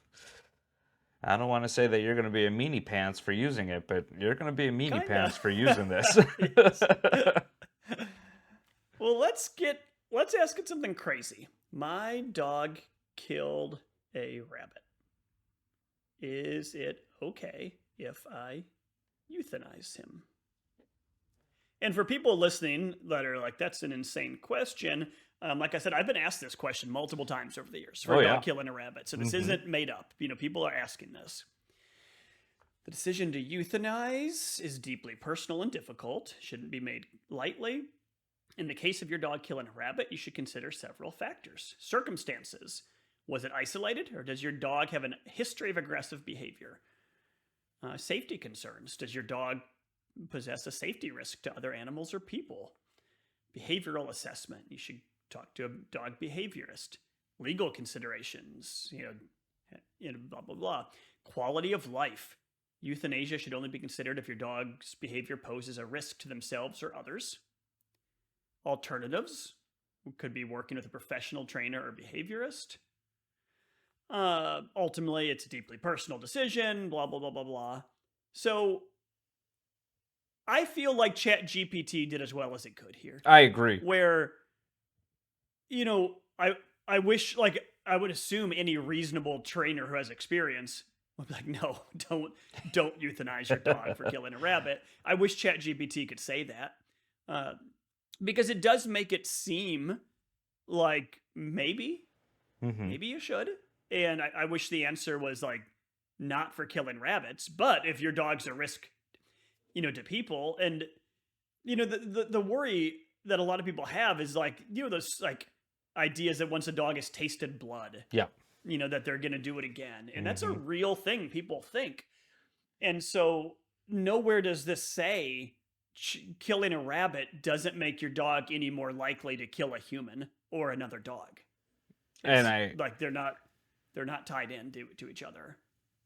I don't want to say that you're going to be a meanie pants for using it, but you're going to be a meanie Kinda. pants for using this. Yes. Well, let's ask it something crazy. My dog killed a rabbit. Is it okay if I euthanize him? And for people listening that are like, that's an insane question, like I said, I've been asked this question multiple times over the years for Oh a dog yeah. killing a rabbit. So this Hmm. isn't made up. People are asking this. The decision to euthanize is deeply personal and difficult, shouldn't be made lightly. In the case of your dog killing a rabbit, you should consider several factors. Circumstances. Was it isolated, or does your dog have a history of aggressive behavior? Safety concerns. Does your dog possess a safety risk to other animals or people? Behavioral assessment. You should talk to a dog behaviorist. Legal considerations. Blah, blah, blah. Quality of life. Euthanasia should only be considered if your dog's behavior poses a risk to themselves or others. Alternatives could be working with a professional trainer or behaviorist. Ultimately, it's a deeply personal decision, blah, blah, blah, blah, blah. So I feel like ChatGPT did as well as it could here, I agree. where, you know, I wish, like, I would assume any reasonable trainer who has experience would be like, no, don't euthanize your dog for killing a rabbit. I wish ChatGPT could say that. Uh, because it does make it seem like Hmm. maybe you should. And I wish the answer was like not for killing rabbits, but if your dog's a risk, to people, and the worry that a lot of people have is like those like ideas that once a dog has tasted blood, Yeah. that they're gonna do it again, and that's a Hmm. real thing people think. And so nowhere does this say killing a rabbit doesn't make your dog any more likely to kill a human or another dog. And It's I like they're not tied in to each other.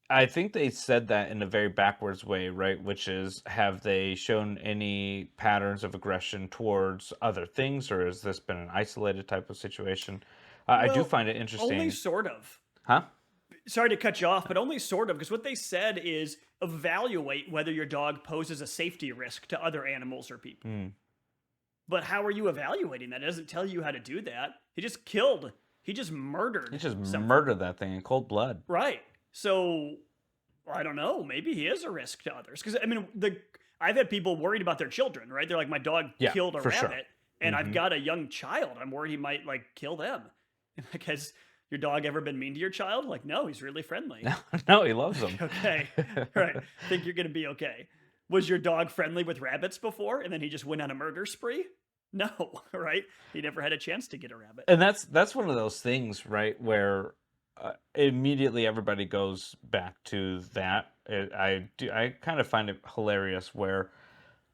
I think they said that in a very backwards way, right? Which is, have they shown any patterns of aggression towards other things, or has this been an isolated type of situation? I do Well, find it only interesting. sort of. Huh? Sorry to cut you off, but only sort of, because what they said is evaluate whether your dog poses a safety risk to other animals or people. Hmm. But how are you evaluating that? It doesn't tell you how to do that. He just He murdered just something. murdered that thing in cold blood. Right. So I don't know. Maybe he is a risk to others. Because I mean, I've had people worried about their children. Right. They're like, my dog Yeah, killed a for sure. rabbit, and I've Hmm. got a young child. I'm worried he might like kill them. Like, has your dog ever been mean to your child? Like, no, he's really friendly. No, no, he loves them. Okay. Right. Think you're gonna be okay. Was your dog friendly with rabbits before, and then he just went on a murder spree? No. Right. He never had a chance to get a rabbit. And that's one of those things, right, where immediately everybody goes back to that. I kind of find it hilarious where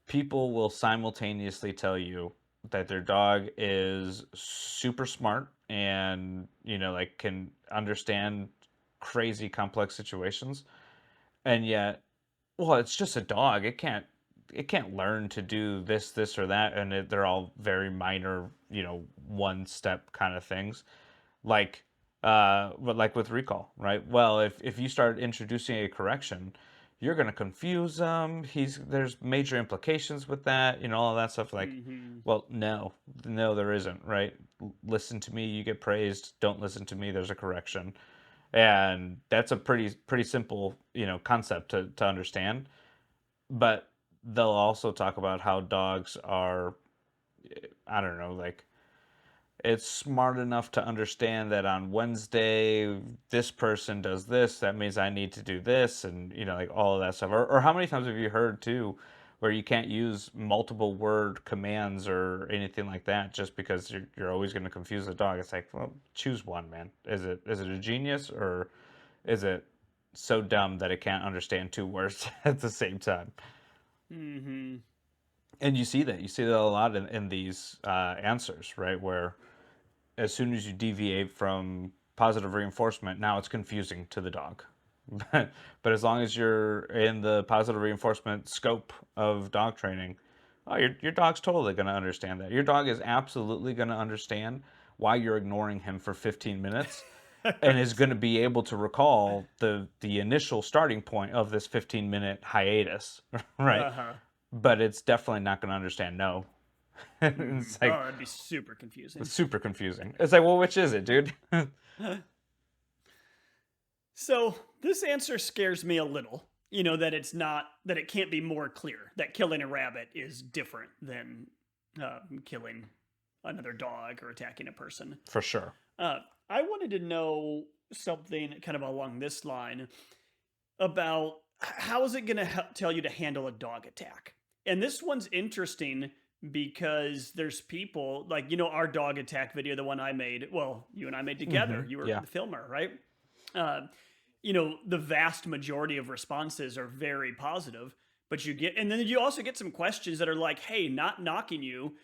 people will simultaneously tell you that their dog is super smart and like can understand crazy complex situations, and yet, well, it's just a dog. It can't learn to do this or that, and they're all very minor, one step kind of things. Like, but like with recall, right? Well, if you start introducing a correction you're going to confuse them. There's major implications with that, all of that stuff. Like, Hmm. well, no, there isn't, right? Listen to me, you get praised. Don't listen to me, there's a correction. And that's a pretty simple, concept to understand. But they'll also talk about how dogs are, I don't know, like it's smart enough to understand that on Wednesday this person does this, that means I need to do this, and like all of that stuff. Or how many times have you heard too where you can't use multiple word commands or anything like that just because you're always going to confuse the dog? It's like, well, choose one, man. Is it a genius, or is it so dumb that it can't understand two words at the same time? Hmm. And you see that a lot in these answers, right, where as soon as you deviate from positive reinforcement, now it's confusing to the dog. But as long as you're in the positive reinforcement scope of dog training, oh, your dog's totally going to understand that. Your dog is absolutely going to understand why you're ignoring him for 15 minutes and is Right. going to be able to recall the initial starting point of this 15-minute hiatus, right? Uh-huh. But it's definitely not going to understand no. Hmm. It's like Oh, that'd be super confusing. super confusing. It's like, well, which is it, dude? So this answer scares me a little. That it's not that it can't be more clear that killing a rabbit is different than killing another dog or attacking a person. For sure. Uh, I wanted to know something kind of along this line about how is it going to tell you to handle a dog attack? And this one's interesting because there's people like our dog attack video, the one I made. Well, you and I made together. You were Yeah. the filmer, right? Uh, the vast majority of responses are very positive, but and then you also get some questions that are like, "Hey, not knocking you,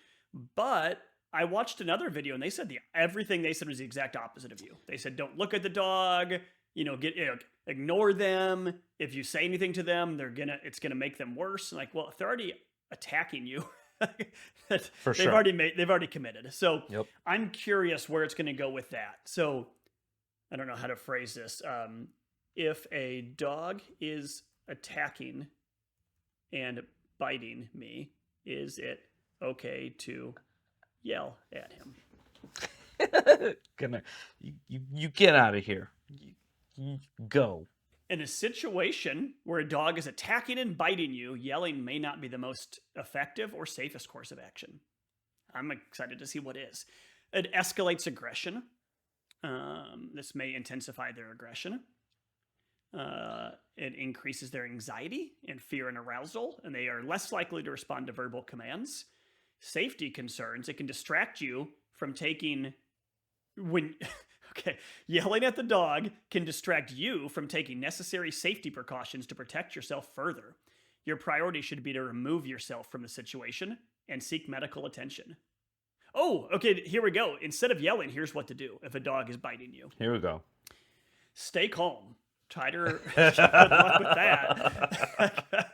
but." I watched another video and they said everything they said was the exact opposite of you. They said, don't look at the dog, ignore them. If you say anything to them, it's gonna make them worse. Like, well, if they're already attacking you, For they've sure. already committed. So Yep. I'm curious where it's gonna go with that. So I don't know how to phrase this. If a dog is attacking and biting me, is it okay to yell at him? Gonna you get out of here. You go. In a situation where a dog is attacking and biting you, yelling may not be the most effective or safest course of action. I'm excited to see what is. It escalates aggression. This may intensify their aggression. It increases their anxiety and fear and arousal, and they are less likely to respond to verbal commands. Safety concerns, it can distract you from taking when okay, yelling at the dog can distract you from taking necessary safety precautions to protect yourself further. Your priority should be to remove yourself from the situation and seek medical attention. Oh, okay, here we go. Instead of yelling, here's what to do if a dog is biting you. Here we go. Stay calm. Try to good luck with that.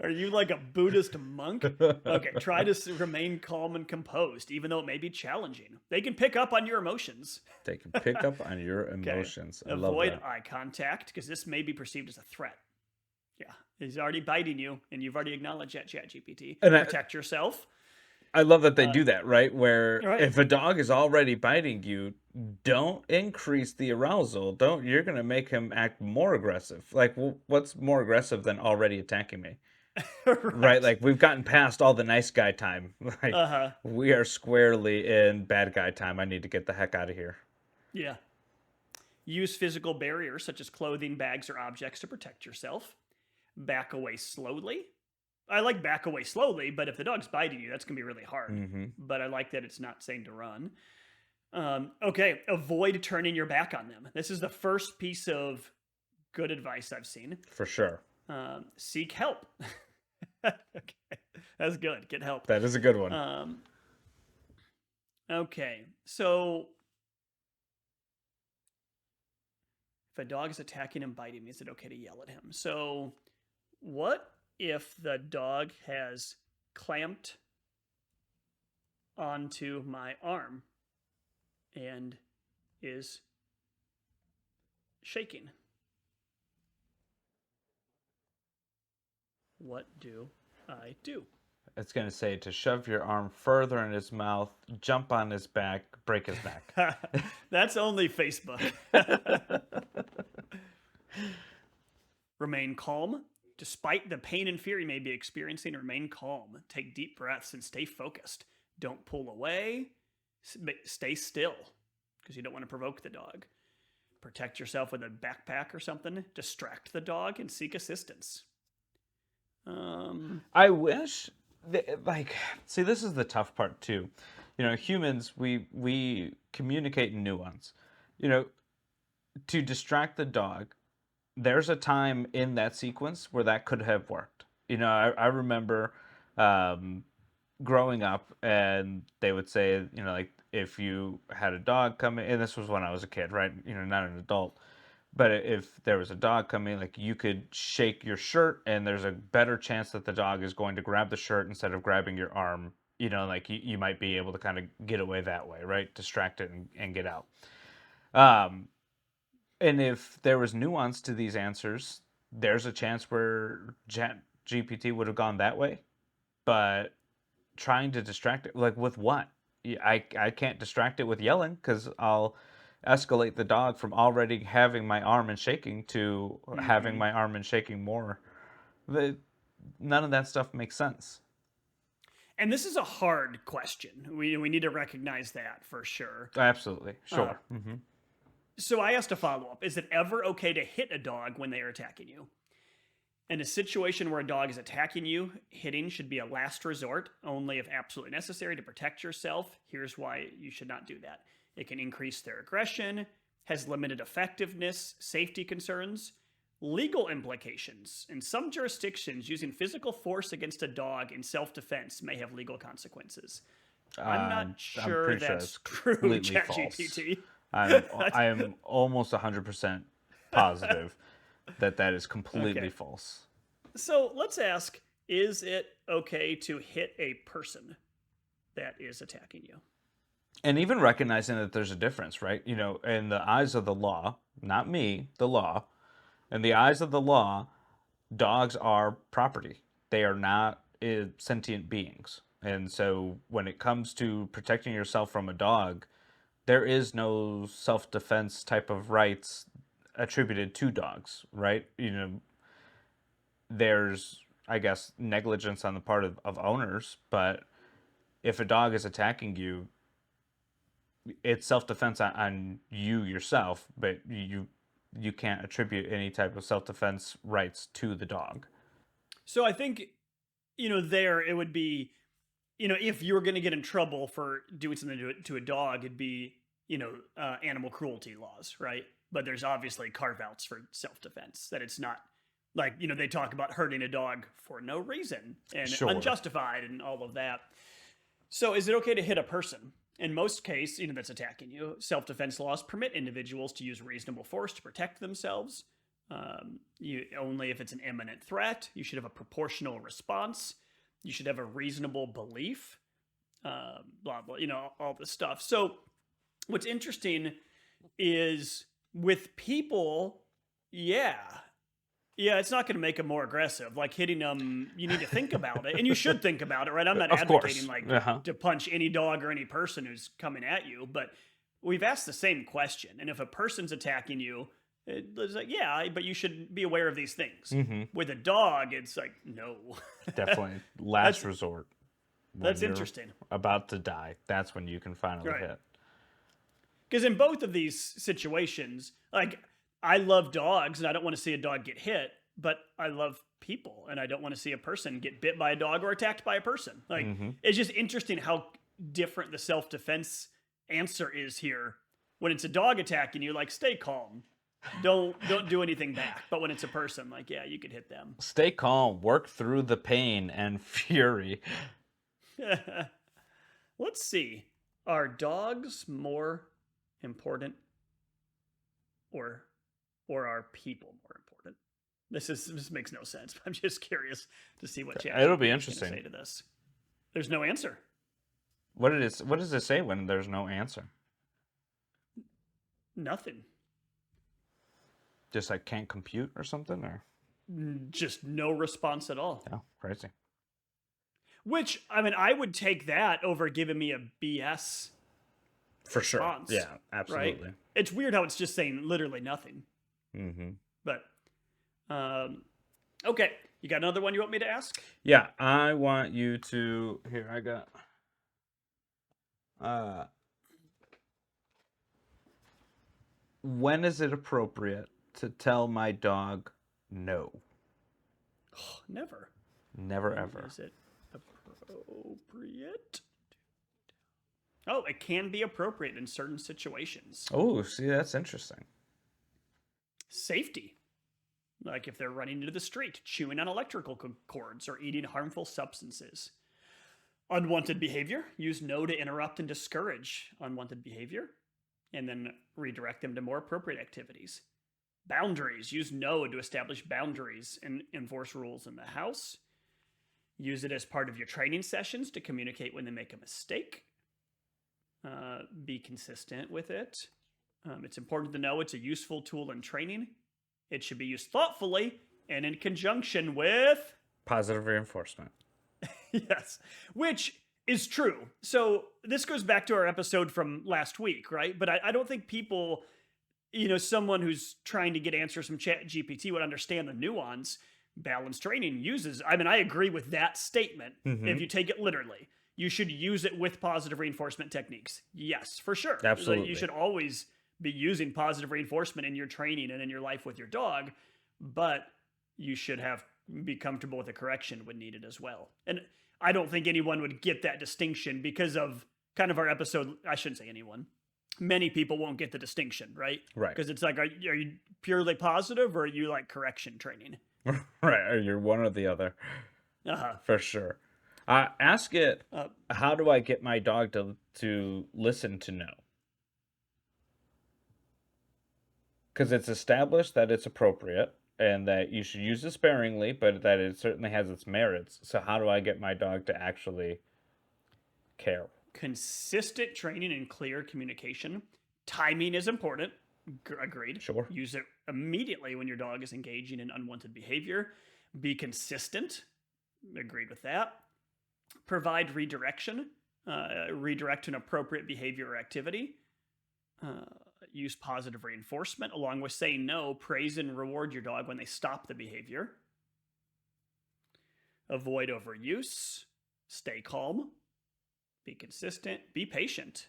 Are you like a Buddhist monk? Okay, try to remain calm and composed, even though it may be challenging. They can pick up on your emotions. They can pick up on your Okay. emotions. I love Avoid that. eye contact because this may be perceived as a threat. Yeah, he's already biting you, and you've already acknowledged that, ChatGPT. And Protect yourself. I love that they do that, right? Where Right. if a dog is already biting you, don't increase the arousal. Don't You're gonna make him act more aggressive. Like, what's more aggressive than already attacking me? Right? Right. Like, we've gotten past all the nice guy time. Like, Uh huh. we are squarely in bad guy time. I need to get the heck out of here. Yeah. Use physical barriers such as clothing, bags, or objects to protect yourself. Back away slowly. I like back away slowly, but if the dog's biting you, that's going to be really hard. Hmm. But I like that it's not saying to run. Okay, avoid turning your back on them. This is the first piece of good advice I've seen. For sure. Seek help. Okay, that's good. Get help. That is a good one. Um, okay, so if a dog is attacking and biting me, is it okay to yell at him? So, what if the dog has clamped onto my arm and is shaking? What do I do? It's going to say to shove your arm further in his mouth, jump on his back, break his neck. That's only Facebook. Remain calm. Despite the pain and fear you may be experiencing, remain calm. Take deep breaths and stay focused. Don't pull away. Stay still because you don't want to provoke the dog. Protect yourself with a backpack or something. Distract the dog and seek assistance. I wish, see, this is the tough part too. Humans, we communicate in nuance. You know, to distract the dog, there's a time in that sequence where that could have worked. I remember um, growing up, and they would say, like if you had a dog coming, and this was when I was a kid, right? Not an adult. But if there was a dog coming, like you could shake your shirt, and there's a better chance that the dog is going to grab the shirt instead of grabbing your arm. Like you might be able to kind of get away that way, right? Distract it and get out. Um, and if there was nuance to these answers, there's a chance where Chat GPT would have gone that way. But trying to distract it, like with what? I can't distract it with yelling because I'll escalate the dog from already having my arm and shaking to having Mm-hmm. my arm and shaking more. The, None of that stuff makes sense. And this is a hard question. We need to recognize that for sure. Absolutely, Uh, sure. Hmm. so I asked a follow up: is it ever okay to hit a dog when they are attacking you? In a situation where a dog is attacking you, hitting should be a last resort, only if absolutely necessary to protect yourself. Here's why you should not do that: it can increase their aggression, has limited effectiveness, safety concerns, legal implications. In some jurisdictions, using physical force against a dog in self defense may have legal consequences. I'm not I'm sure pretty sure that's it's true, completely false. ChatGPT. I'm almost 100% positive that that is completely Okay. false. So let's ask: is it okay to hit a person that is attacking you? And even recognizing that there's a difference, right? In the eyes of the law, not me, the law, in the eyes of the law, dogs are property. They are not sentient beings. And so when it comes to protecting yourself from a dog, there is no self defense type of rights attributed to dogs, right? There's, I guess, negligence on the part of owners, but if a dog is attacking you, it's self defense on you yourself, but you can't attribute any type of self defense rights to the dog. So I think, there it would be, if you were going to get in trouble for doing something to a dog, it'd be, animal cruelty laws, right? But there's obviously carve outs for self defense, that it's not like, they talk about hurting a dog for no reason and Sure. unjustified and all of that. So is it okay to hit a person? In most cases, that's attacking you, self-defense laws permit individuals to use reasonable force to protect themselves. Only if it's an imminent threat. You should have a proportional response. You should have a reasonable belief. Blah blah. All this stuff. So what's interesting is with people, yeah, yeah, it's not going to make them more aggressive. Like hitting them, you need to think about it, and you should think about it, right? I'm not Of advocating course. like Uh-huh. to punch any dog or any person who's coming at you, but we've asked the same question, and if a person's attacking you, it's like, yeah, but you should be aware of these things. Hmm. With a dog, it's like, no. Definitely last that's resort. When that's you're interesting, about to die, that's when you can finally right? hit. Because in both of these situations, like I love dogs and I don't want to see a dog get hit, but I love people and I don't want to see a person get bit by a dog or attacked by a person. Like Hmm. it's just interesting how different the self defense answer is here. When it's a dog attacking you, like stay calm. Don't do anything back. But when it's a person, like yeah, you could hit them. Stay calm, work through the pain and fury. Let's see. Are dogs more important or are people more important? This makes no sense. I'm just curious to see what It'll be ChatGPT is going to interesting. say to this. There's no answer. What does it say when there's no answer? Nothing. Just like can't compute or something, or Just no response at all. Oh, crazy. Which, I mean, I would take that over giving me a BS For sure. response, Yeah, right? absolutely. It's weird how it's just saying literally nothing. Hmm. But, um, okay. You got another one you want me to ask? Yeah, I want you to. Here, I got. Uh, when is it appropriate to tell my dog no? Oh, never. Never When ever. is it appropriate? Oh, it can be appropriate in certain situations. Oh, see, that's interesting. Safety. Like if they're running into the street, chewing on electrical cords, or eating harmful substances. Unwanted behavior. Use no to interrupt and discourage unwanted behavior, and then redirect them to more appropriate activities. Boundaries. Use no to establish boundaries and enforce rules in the house. Use it as part of your training sessions to communicate when they make a mistake. Be consistent with it. It's important to know it's a useful tool in training. It should be used thoughtfully and in conjunction with, Positive reinforcement. yes, which is true. So this goes back to our episode from last week, right? But I don't think people, someone who's trying to get answers from Chat GPT would understand the nuance. Balanced training uses, I mean, I agree with that statement Hmm. if you take it literally. You should use it with positive reinforcement techniques. Yes, for sure. Like, you Absolutely. should always be using positive reinforcement in your training and in your life with your dog, but you should be comfortable with a correction when needed as well. And I don't think anyone would get that distinction because of kind of our episode. I shouldn't say anyone. Many people won't get the distinction, right? Right. Because it's like, are you purely positive or are you like correction training? Right. Or you're one or the other. Uh huh. For sure. Ask it, Uh, how do I get my dog to listen to no? Because it's established that it's appropriate and that you should use it sparingly, but that it certainly has its merits. So how do I get my dog to actually care? Consistent training and clear communication. Timing is important. Agreed. Sure. Use it immediately when your dog is engaging in unwanted behavior. Be consistent. Agreed with that. Provide redirection. Redirect to an appropriate behavior or activity. Use positive reinforcement along with saying no. Praise and reward your dog when they stop the behavior. Avoid overuse. Stay calm. Be consistent. Be patient.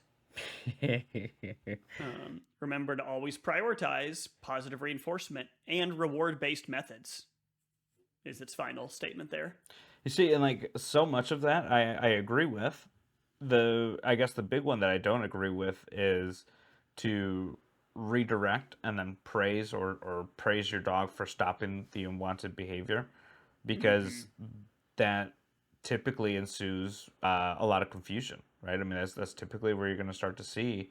Remember to always prioritize positive reinforcement and reward-based methods. Is its final statement there? You see, and like so much of that I agree with. I guess the big one that I don't agree with is to redirect and then praise or praise your dog for stopping the unwanted behavior, Mm-hmm. because that typically ensues a lot of confusion, right? I mean, that's typically where you're going to start to see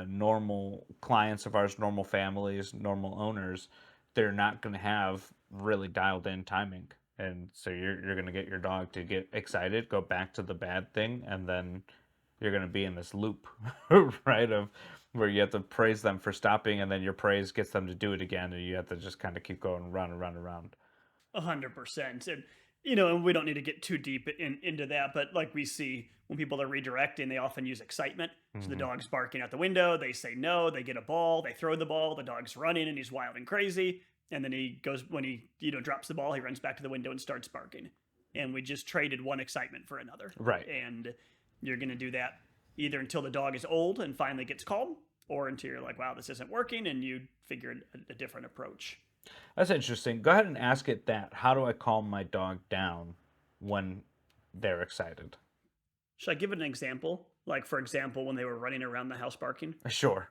normal clients of ours, normal families, normal owners. They're not going to have really dialed in timing, and so you're going to get your dog to get excited, go back to the bad thing, and then you're going to be in this loop, right? Of where you have to praise them for stopping, and then your praise gets them to do it again, and you have to just kind of keep going round and round and round. 100%. And and we don't need to get too deep into that, but like we see when people are redirecting, they often use excitement. So the Hmm. dog's barking out the window, they say no, they get a ball, they throw the ball, the dog's running and he's wild and crazy, and then he goes when he drops the ball, he runs back to the window and starts barking. And we just traded one excitement for another. Right. And you're going to do that either until the dog is old and finally gets calm, or until you're like, wow, this isn't working, and you figure a different approach. That's interesting. Go ahead and ask it that. How do I calm my dog down when they're excited? Should I give it an example? Like, for example, when they were running around the house barking, Sure.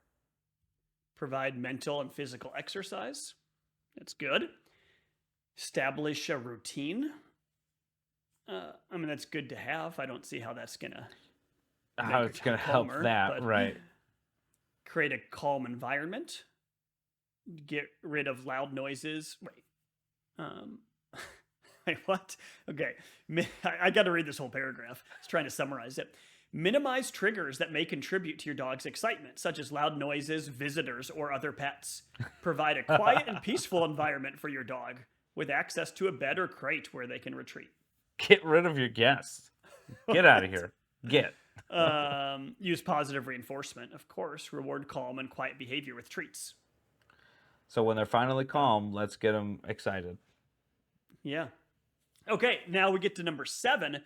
provide mental and physical exercise. That's good. Establish a routine. I mean, that's good to have. I don't see how that's going to How make your it's going dog to help calmer, that, but right? create a calm environment. Get rid of loud noises. Wait. Um, wait, what? Okay. I got to read this whole paragraph. I was trying to summarize it. Minimize triggers that may contribute to your dog's excitement, such as loud noises, visitors, or other pets. Provide a quiet and peaceful environment for your dog. with access to a bed or crate where they can retreat. Get rid of your guests. Get out of What? here. Get. Use positive reinforcement, of course. Reward calm and quiet behavior with treats. So when they're finally Uh, calm, let's get them excited. yeah. Okay, now we get to number 7,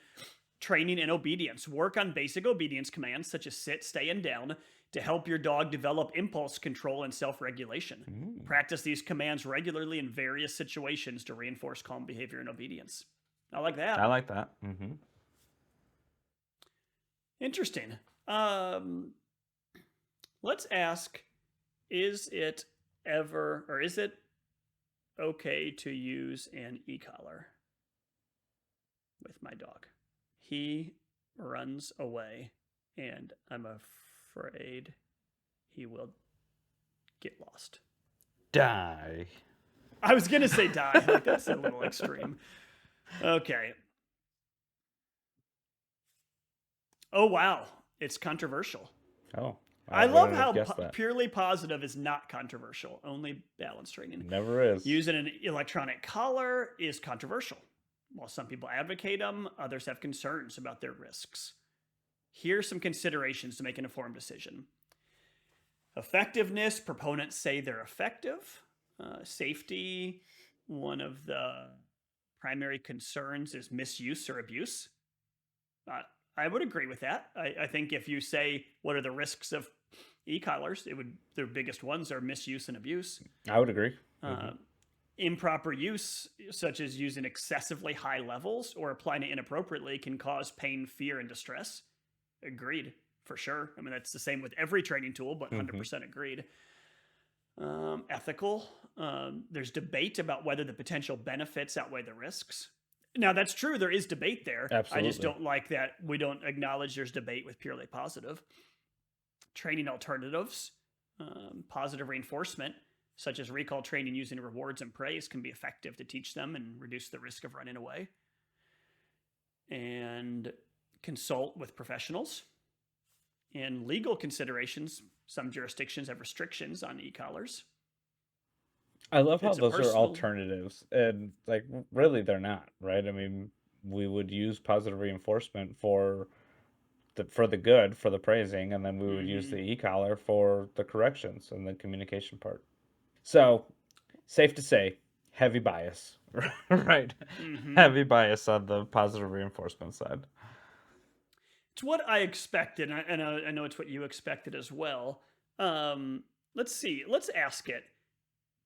training and obedience. Work on basic obedience commands such as sit, stay, and down to help your dog develop impulse control and self regulation. Mm. Practice these commands regularly in various situations to reinforce calm behavior and obedience. I like that. I like that. Mm-hmm. Interesting. Let's ask, is it okay to use an e-collar with my dog? He runs away and I'm afraid he will get lost. Die. I was going to say die. Like, that's a little extreme. Okay. Oh, wow. It's controversial. Oh, I love wouldn't have how guessed that. purely positive is not controversial, only balance training. Never is. Using an electronic collar is controversial. While some people advocate them, others have concerns about their risks. Here's some considerations to make an informed decision. Effectiveness, proponents say they're effective. Safety, one of the primary concerns is misuse or abuse. I would agree with that. I think if you say, what are the risks of e-collars, the biggest ones are misuse and abuse. I would agree. Mm-hmm. Improper use, such as using excessively high levels or applying it inappropriately, can cause pain, fear, and distress. Agreed, for sure. I mean, that's the same with every training tool, but 100% agreed. Ethical. There's debate about whether the potential benefits outweigh the risks. Now, that's true. There is debate there. Absolutely. I just don't like that we don't acknowledge there's debate with purely positive. Training alternatives. Positive reinforcement, such as recall training using rewards and praise, can be effective to teach them and reduce the risk of running away. And consult with professionals. In legal considerations, some jurisdictions have restrictions on e-collars. I love how those are alternatives, and like really they're not, right? I mean, we would use positive reinforcement for the good, for the praising, and then we would use the e-collar for the corrections and the communication part. So, safe to say, heavy bias, right? Heavy bias on the positive reinforcement side. It's what I expected, and I know it's what you expected as well. Let's see. Let's ask it.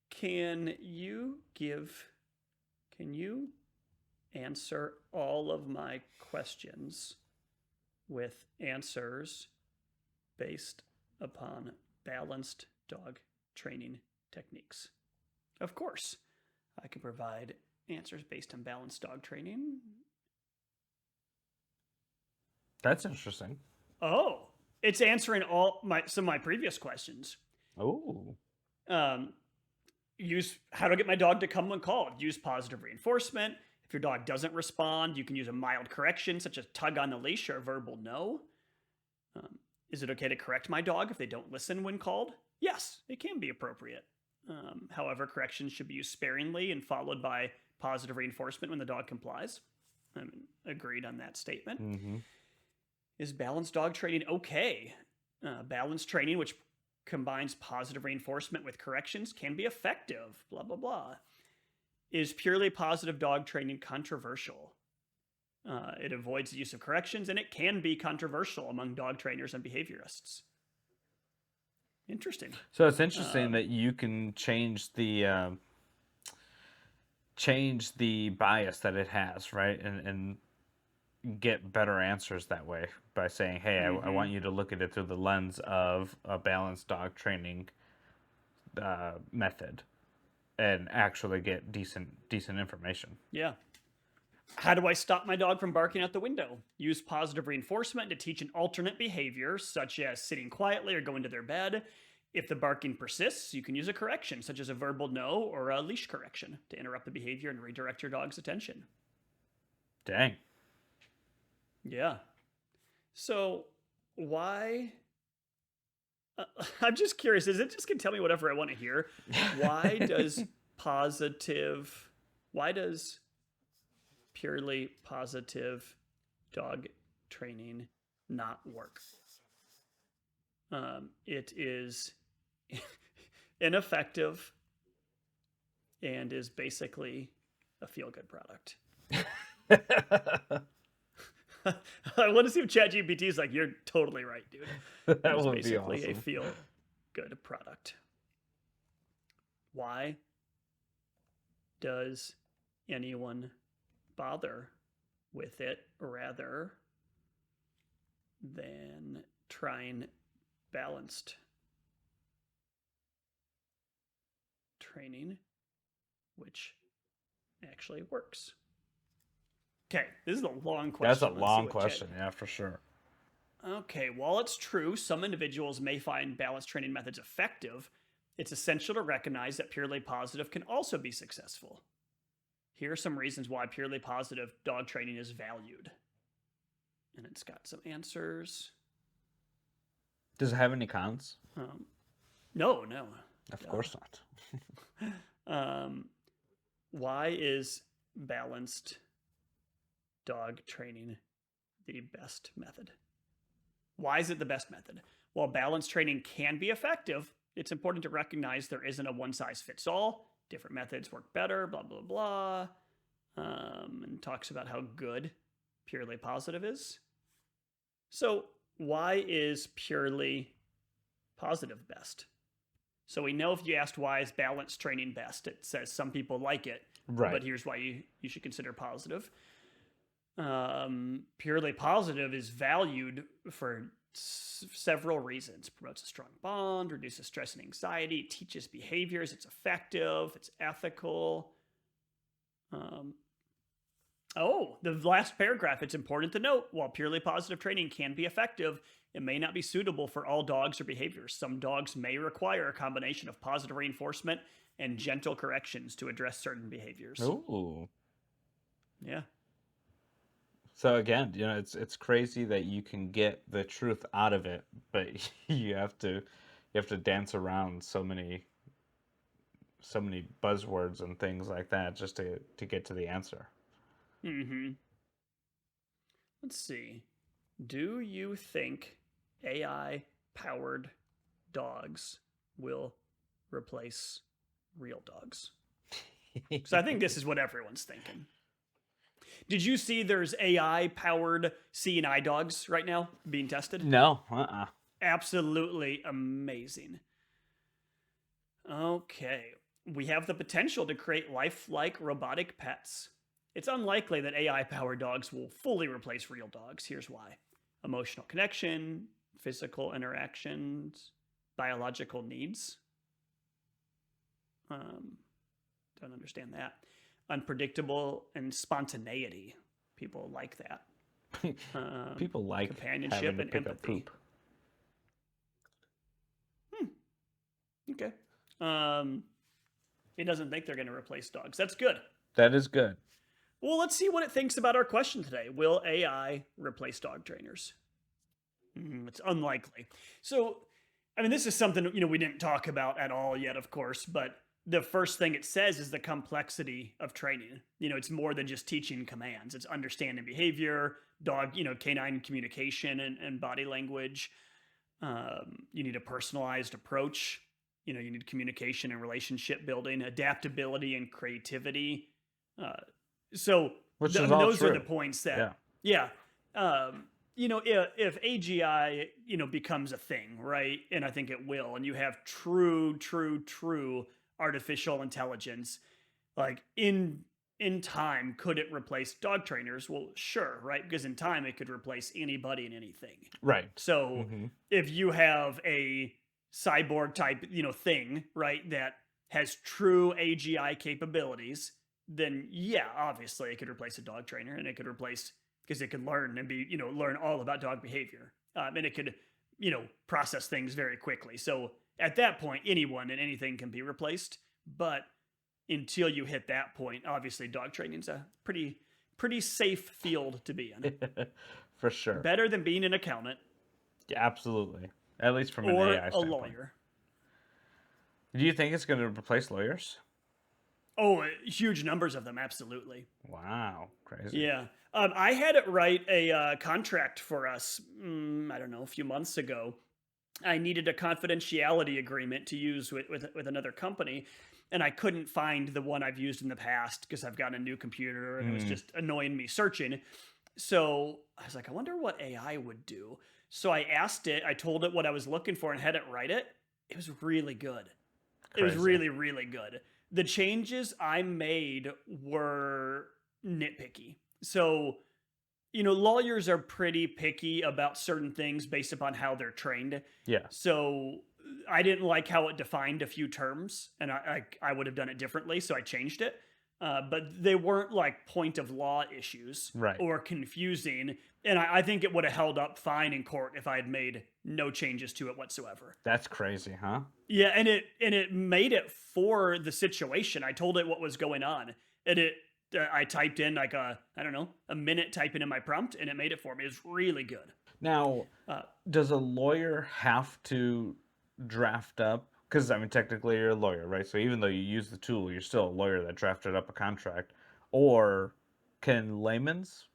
Can you answer all of my questions with answers based upon balanced dog training techniques? Of course, I can provide answers based on balanced dog training. That's interesting. Oh, it's answering some of my previous questions. Oh. Use how to get my dog to come when called. Use positive reinforcement. If your dog doesn't respond, you can use a mild correction, such as tug on the leash or a verbal no. Is it okay to correct my dog if they don't listen when called? Yes, it can be appropriate. However, corrections should be used sparingly and followed by positive reinforcement when the dog complies. I'm agreed on that statement. Is balanced dog training okay? Balanced training, which combines positive reinforcement with corrections, can be effective, blah, blah, blah. Is purely positive dog training controversial? It avoids the use of corrections, and it can be controversial among dog trainers and behaviorists. Interesting. So it's interesting that you can change the bias that it has, right? And get better answers that way by saying, hey, I want you to look at it through the lens of a balanced dog training method and actually get decent information. Yeah. How do I stop my dog from barking out the window? Use positive reinforcement to teach an alternate behavior, such as sitting quietly or going to their bed. If the barking persists, you can use a correction, such as a verbal no or a leash correction, to interrupt the behavior and redirect your dog's attention. Dang. Yeah. So, why? I'm just curious. Is it just going to tell me whatever I want to hear? Why does positive Why does purely positive dog training not work? It is ineffective and is basically a feel-good product. I want to see if ChatGPT is like, you're totally right, dude. It That is would be basically a awesome. feel-good product. Why does anyone bother with it rather than trying balanced training, which actually works? Okay, this is a long That's a question. Let's see long what Chat. question, yeah, for sure. Okay, while it's true, some individuals may find balanced training methods effective, it's essential to recognize that purely positive can also be successful. Here are some reasons why purely positive dog training is valued. And it's got some answers. Does it have any cons? No. Of course not. Why is balanced dog training the best method? Why is it the best method? While balanced training can be effective, it's important to recognize there isn't a one-size-fits-all. Different methods work better, blah, blah, blah. And talks about how good purely positive is. So why is purely positive best? So we know if you asked why is balanced training best, it says some people like it, Right. but here's why you should consider positive. Purely positive is valued for several reasons. Promotes a strong bond, reduces stress and anxiety, teaches behaviors, it's effective, it's ethical. The last paragraph, it's important to note, while purely positive training can be effective, it may not be suitable for all dogs or behaviors. Some dogs may require a combination of positive reinforcement and gentle corrections to address certain behaviors. Ooh. Yeah. So again, it's crazy that you can get the truth out of it, but you have to dance around so many buzzwords and things like that just to get to the answer. Let's see. Do you think AI powered dogs will replace real dogs? Because I think this is what everyone's thinking. Did you see there's AI powered CNI dogs right now being tested? No. Absolutely amazing. Okay. We have the potential to create lifelike robotic pets. It's unlikely that AI powered dogs will fully replace real dogs. Here's why: emotional connection, physical interactions, biological needs. Don't understand that. Unpredictable and spontaneity. People like that. People like companionship having to and pick up empathy. poop. Okay. It doesn't think they're going to replace dogs. That's good. That is good. Well, let's see what it thinks about our question today. Will AI replace dog trainers? It's unlikely. So, I mean, this is something, we didn't talk about at all yet, of course, but the first thing it says is the complexity of training. It's more than just teaching commands. It's understanding behavior, dog, canine communication and body language. You need a personalized approach. You need communication and relationship building, adaptability and creativity. Which is all those true. are the points that, yeah. If AGI, becomes a thing, right? And I think it will, and you have true artificial intelligence, like in time, could it replace dog trainers? Well, sure, right? Because in time it could replace anybody and anything. Right. So if you have a cyborg type, thing, right, that has true AGI capabilities, then yeah, obviously it could replace a dog trainer, and it could replace, because it could learn and be, learn all about dog behavior. And it could, process things very quickly. So at that point, anyone and anything can be replaced. But until you hit that point, obviously dog training's a pretty safe field to be in. For sure. Better than being an accountant. Yeah, absolutely. At least from an or AI a standpoint. lawyer. Do you think it's going to replace lawyers? Oh, huge numbers of them, absolutely. Wow, crazy. Yeah. I had it write a contract for us, I don't know, a few months ago. I needed a confidentiality agreement to use with another company, and I couldn't find the one I've used in the past because I've gotten a new computer and it was Mm, just annoying me searching. So I was like, I wonder what AI would do. So I asked it, I told it what I was looking for and had it write it. It was really good. It was crazy. really, really good. The changes I made were nitpicky. So, lawyers are pretty picky about certain things based upon how they're trained. Yeah, So I didn't like how it defined a few terms, and I would have done it differently, so I changed it. But they weren't like point of law issues right. or confusing, and I think it would have held up fine in court if I had made no changes to it whatsoever. That's crazy, huh? Yeah, and it made it for the situation. I told it what was going on, and I typed in like I don't know, a minute typing in my prompt, and it made it for me. It was really good. Now, Uh, does a lawyer have to draft up? Because I mean, technically, you're a lawyer, right? So even though you use the tool, you're still a lawyer that drafted up a contract. Or can layman's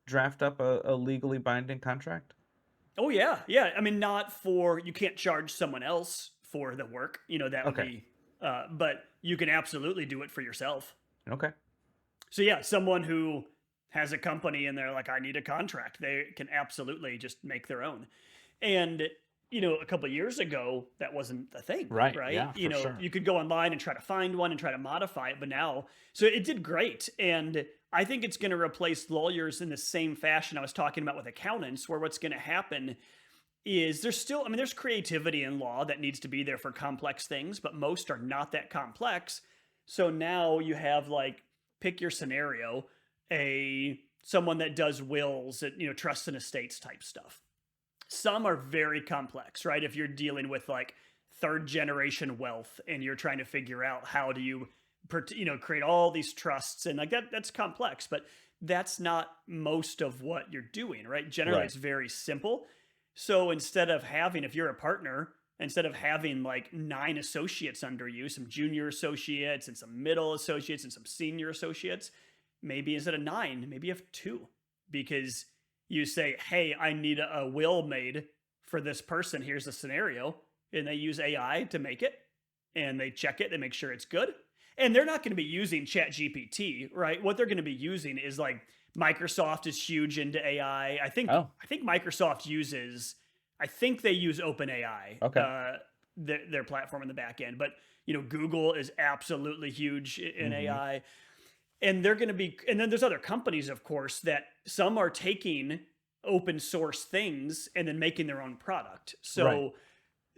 draft up a legally binding contract? oh yeah, yeah. I mean, not for you can't charge someone else for the work. That would Okay. be. But you can absolutely do it for yourself. Okay. So yeah, someone who has a company and they're like, I need a contract, they can absolutely just make their own. And a couple of years ago, that wasn't the thing, Right. right? Yeah, for sure. You could go online and try to find one and try to modify it, but now, so it did great. And I think it's going to replace lawyers in the same fashion I was talking about with accountants, where what's going to happen is there's still, I mean, there's creativity in law that needs to be there for complex things, but most are not that complex. So now you have like, pick your scenario, a someone that does wills, trusts and estates type stuff. Some are very complex, right? If you're dealing with like third generation wealth and you're trying to figure out how do you create all these trusts and like that's complex, but that's not most of what you're doing, right? Generally Right. it's very simple. So instead of having, if you're a partner, instead of having like 9 associates under you, some junior associates and some middle associates and some senior associates, maybe instead of 9, maybe you have 2, because you say, hey, I need a will made for this person. Here's the scenario. And they use AI to make it and they check it, they make sure it's good. And they're not going to be using Chat GPT, right? What they're going to be using is like Microsoft is huge into AI. I think Oh, I think Microsoft uses I think they use OpenAI, okay. their platform in the back end. But Google is absolutely huge in Hmm. AI, and they're going to be. And then there's other companies, of course, that some are taking open source things and then making their own product. Right. So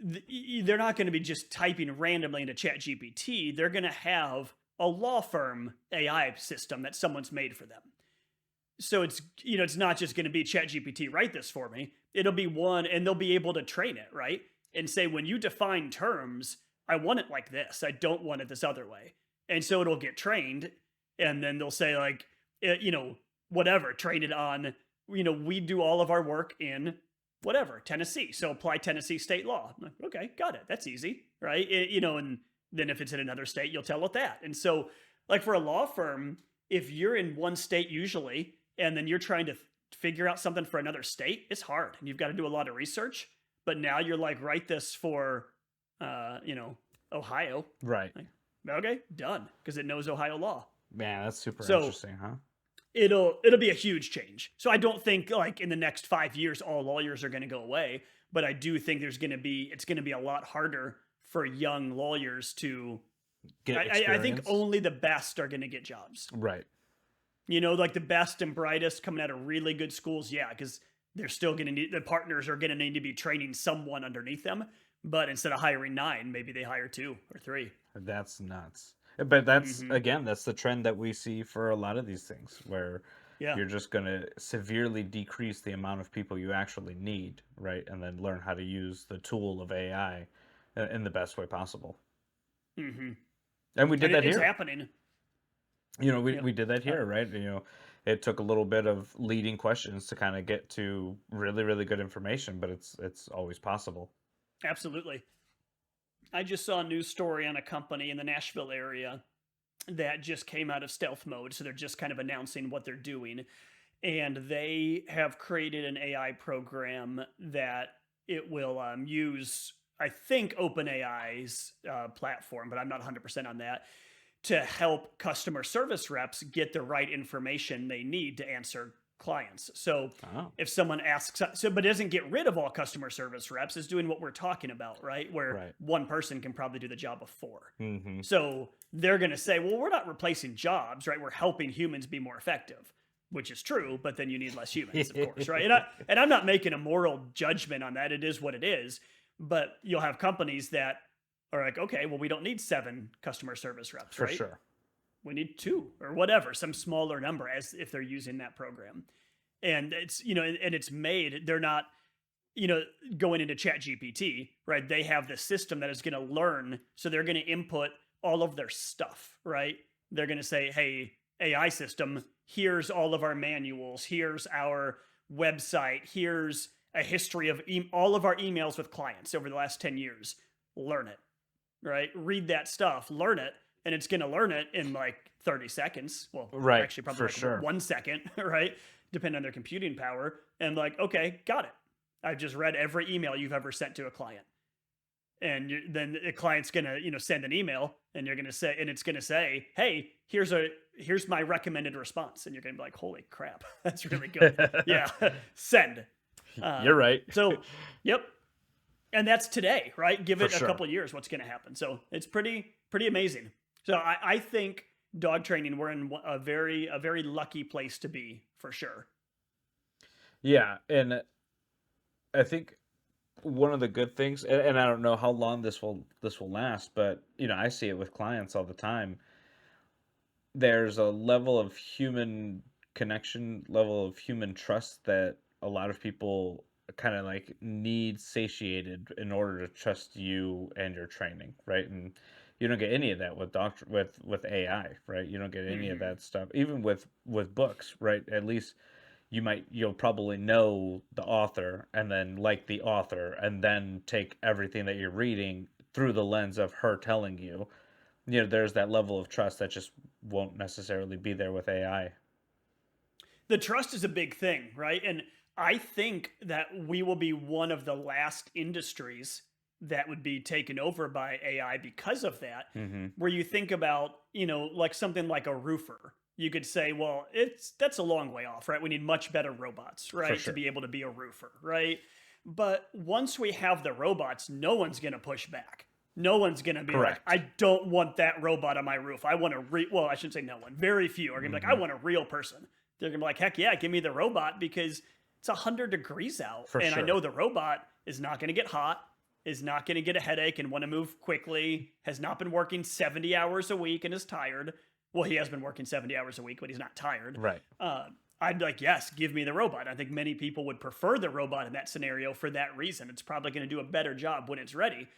they're not going to be just typing randomly into Chat GPT. They're going to have a law firm AI system that someone's made for them. So it's not just going to be Chat GPT write this for me. It'll be one, and they'll be able to train it, right? And say, when you define terms, I want it like this. I don't want it this other way. And so it'll get trained, and then they'll say like, whatever, train it on. We do all of our work in whatever Tennessee, so apply Tennessee state law. I'm like, okay, got it. That's easy, right? And then if it's in another state, you'll tell it that. And so, like for a law firm, if you're in one state usually and then you're trying to figure out something for another state, it's hard and you've got to do a lot of research. But now you're like, write this for, uh, you know, Ohio. Right. Like, okay, done, because it knows Ohio law. Man, that's super So interesting, huh? it'll be a huge change. So I don't think like in the next 5 years all lawyers are going to go away, but I do think it's going to be a lot harder for young lawyers to. Get I think experience. only the best are going to get jobs. Right. Like the best and brightest coming out of really good schools, yeah, because they're still going to need the partners are going to need to be training someone underneath them. But instead of hiring 9, maybe they hire 2 or 3. That's nuts. But that's Hmm. again, that's the trend that we see for a lot of these things, where Yeah, you're just going to severely decrease the amount of people you actually need, right? And then learn how to use the tool of AI in the best way possible. hmm And we did and that it's here. happening. We Yep. did that Uh, here, right? It took a little bit of leading questions to kind of get to really, really good information, but it's always possible. Absolutely. I just saw a news story on a company in the Nashville area. that just came out of stealth mode. So they're just kind of announcing what they're doing. And they have created an AI program that it will use, I think, OpenAI's platform, but I'm not 100% on that, to help customer service reps get the right information they need to answer clients. So Oh, if someone asks, so but it doesn't get rid of all customer service reps, is doing what we're talking about, right? Where right. one person can probably do the job of four. Mm-hmm. So they're going to say, well, we're not replacing jobs, right? We're helping humans be more effective, which is true, but then you need less humans, of course, right? And I'm not making a moral judgment on that. It is what it is. But you'll have companies that are like, okay, well, we don't need 7 customer service reps, For right? sure. We need 2 or whatever, some smaller number as if they're using that program. And it's, and it's made, they're not, you know, going into Chat GPT, right? They have the system that is going to learn. So they're going to input all of their stuff, right? They're going to say, hey, AI system, here's all of our manuals, here's our website, here's a history of all of our emails with clients over the last 10 years. Learn it, right? Read that stuff, learn it, and it's going to learn it in like 30 seconds. Well, Right. actually, probably For like sure. 1 second, right? Depending on their computing power. And like, okay, got it. I've just read every email you've ever sent to a client. And then the client's gonna, send an email, and you're gonna say, and it's gonna say, "Hey, here's my recommended response," and you're gonna be like, "Holy crap, that's really good." Yeah, send. You're right. So, yep, and that's today, right? Give For it a sure. couple of years, what's gonna happen? So it's pretty amazing. So I think dog training, we're in a very lucky place to be for sure. Yeah, and I think one of the good things, and I don't know how long this will last, but I see it with clients all the time. There's a level of human connection, level of human trust that a lot of people kind of like need satiated in order to trust you and your training, right? And you don't get any of that with with AI, right? You don't get any of Hmm. that stuff, even with books, right? At least you'll probably know the author and then like the author and then take everything that you're reading through the lens of her telling you. There's that level of trust that just won't necessarily be there with AI. The trust is a big thing, right? And I think that we will be one of the last industries that would be taken over by AI because of that. Mm-hmm. Where you think about, like something like a roofer, you could say, well, that's a long way off, right? We need much better robots, For right, to sure. be able to be a roofer, right? But once we have the robots, no one's going to push back. No one's going to be like, Correct. I don't want that robot on my roof. I want a well, I shouldn't say no one. Very few are going to be like, I Mm-hmm. want a real person. They're going to be like, heck yeah, give me the robot because it's 100 degrees out. For And I know sure. the robot is not going to get hot, is not going to get a headache and want to move quickly, has not been working 70 hours a week and is tired. Well, he has been working 70 hours a week, but he's not tired. Right. I'd be like, yes, give me the robot. I think many people would prefer the robot in that scenario for that reason. It's probably going to do a better job when it's ready.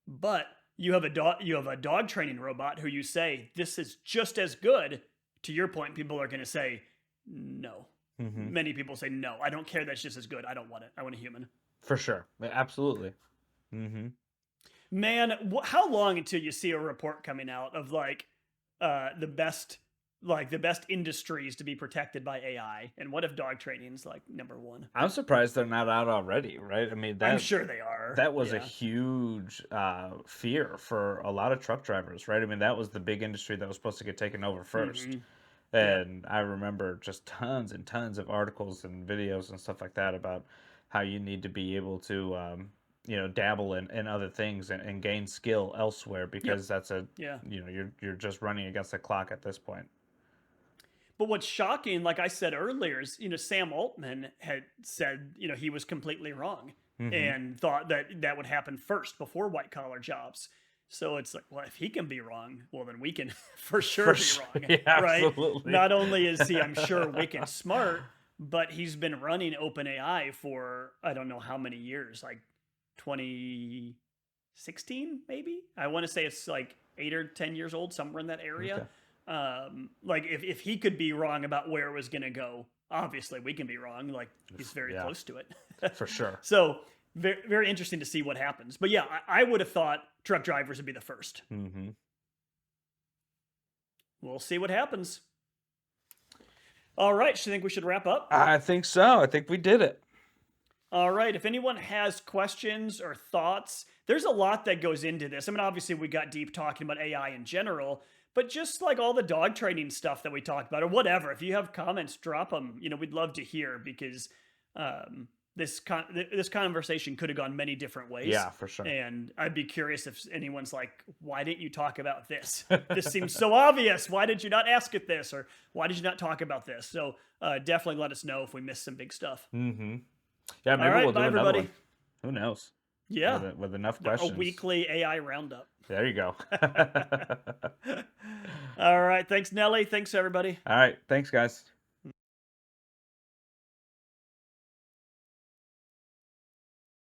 But you have a dog training robot who you say this is just as good. To your point, people are going to say no. Mm-hmm. Many people say no. I don't care. That's just as good. I don't want it. I want a human. For sure. Absolutely. Mm-hmm. Man, how long until you see a report coming out of like the best industries to be protected by AI? And what if dog training's like number one? I'm surprised they're not out already, right? I mean, I'm that sure they are. that was a Yeah. huge fear for a lot of truck drivers, right? I mean, that was the big industry that was supposed to get taken over first. Hmm. Yep. And I remember just tons and tons of articles and videos and stuff like that about how you need to be able to, dabble in other things and gain skill elsewhere Yep. because that's Yeah. you're just running against the clock at this point. But what's shocking, like I said earlier, is Sam Altman had said he was completely wrong Mm-hmm. and thought that that would happen first before white collar jobs. So it's like, well, if he can be wrong, well, then we can for sure For be sure. wrong, Yeah, right? absolutely. Not only is he, I'm sure, wicked smart, but he's been running OpenAI for I don't know how many years, like 2016, maybe. I want to say it's like 8 or 10 years old, somewhere in that area. Okay. Like if he could be wrong about where it was going to go, obviously we can be wrong. Like he's very Yeah, close to it. for sure. So very, very interesting to see what happens. But yeah, I would have thought truck drivers would be the first. Mm-hmm. we'll see what happens. All right. So you think we should wrap up? I think so. I think we did it. All right. If anyone has questions or thoughts, there's a lot that goes into this. I mean, obviously, we got deep talking about AI in general, but just like all the dog training stuff that we talked about, or whatever, if you have comments, drop them. We'd love to hear because this conversation could have gone many different ways. Yeah, for sure. And I'd be curious if anyone's like, why didn't you talk about this? This seems so obvious. Why did you not ask it this? Or why did you not talk about this? So definitely let us know if we missed some big stuff. Mm-hmm. Yeah, All maybe right. we'll do Bye, another everybody. one. Who knows? Yeah. With enough A questions. weekly AI roundup. There you go. All right. Thanks, Nelly. Thanks, everybody. All right. Thanks, guys.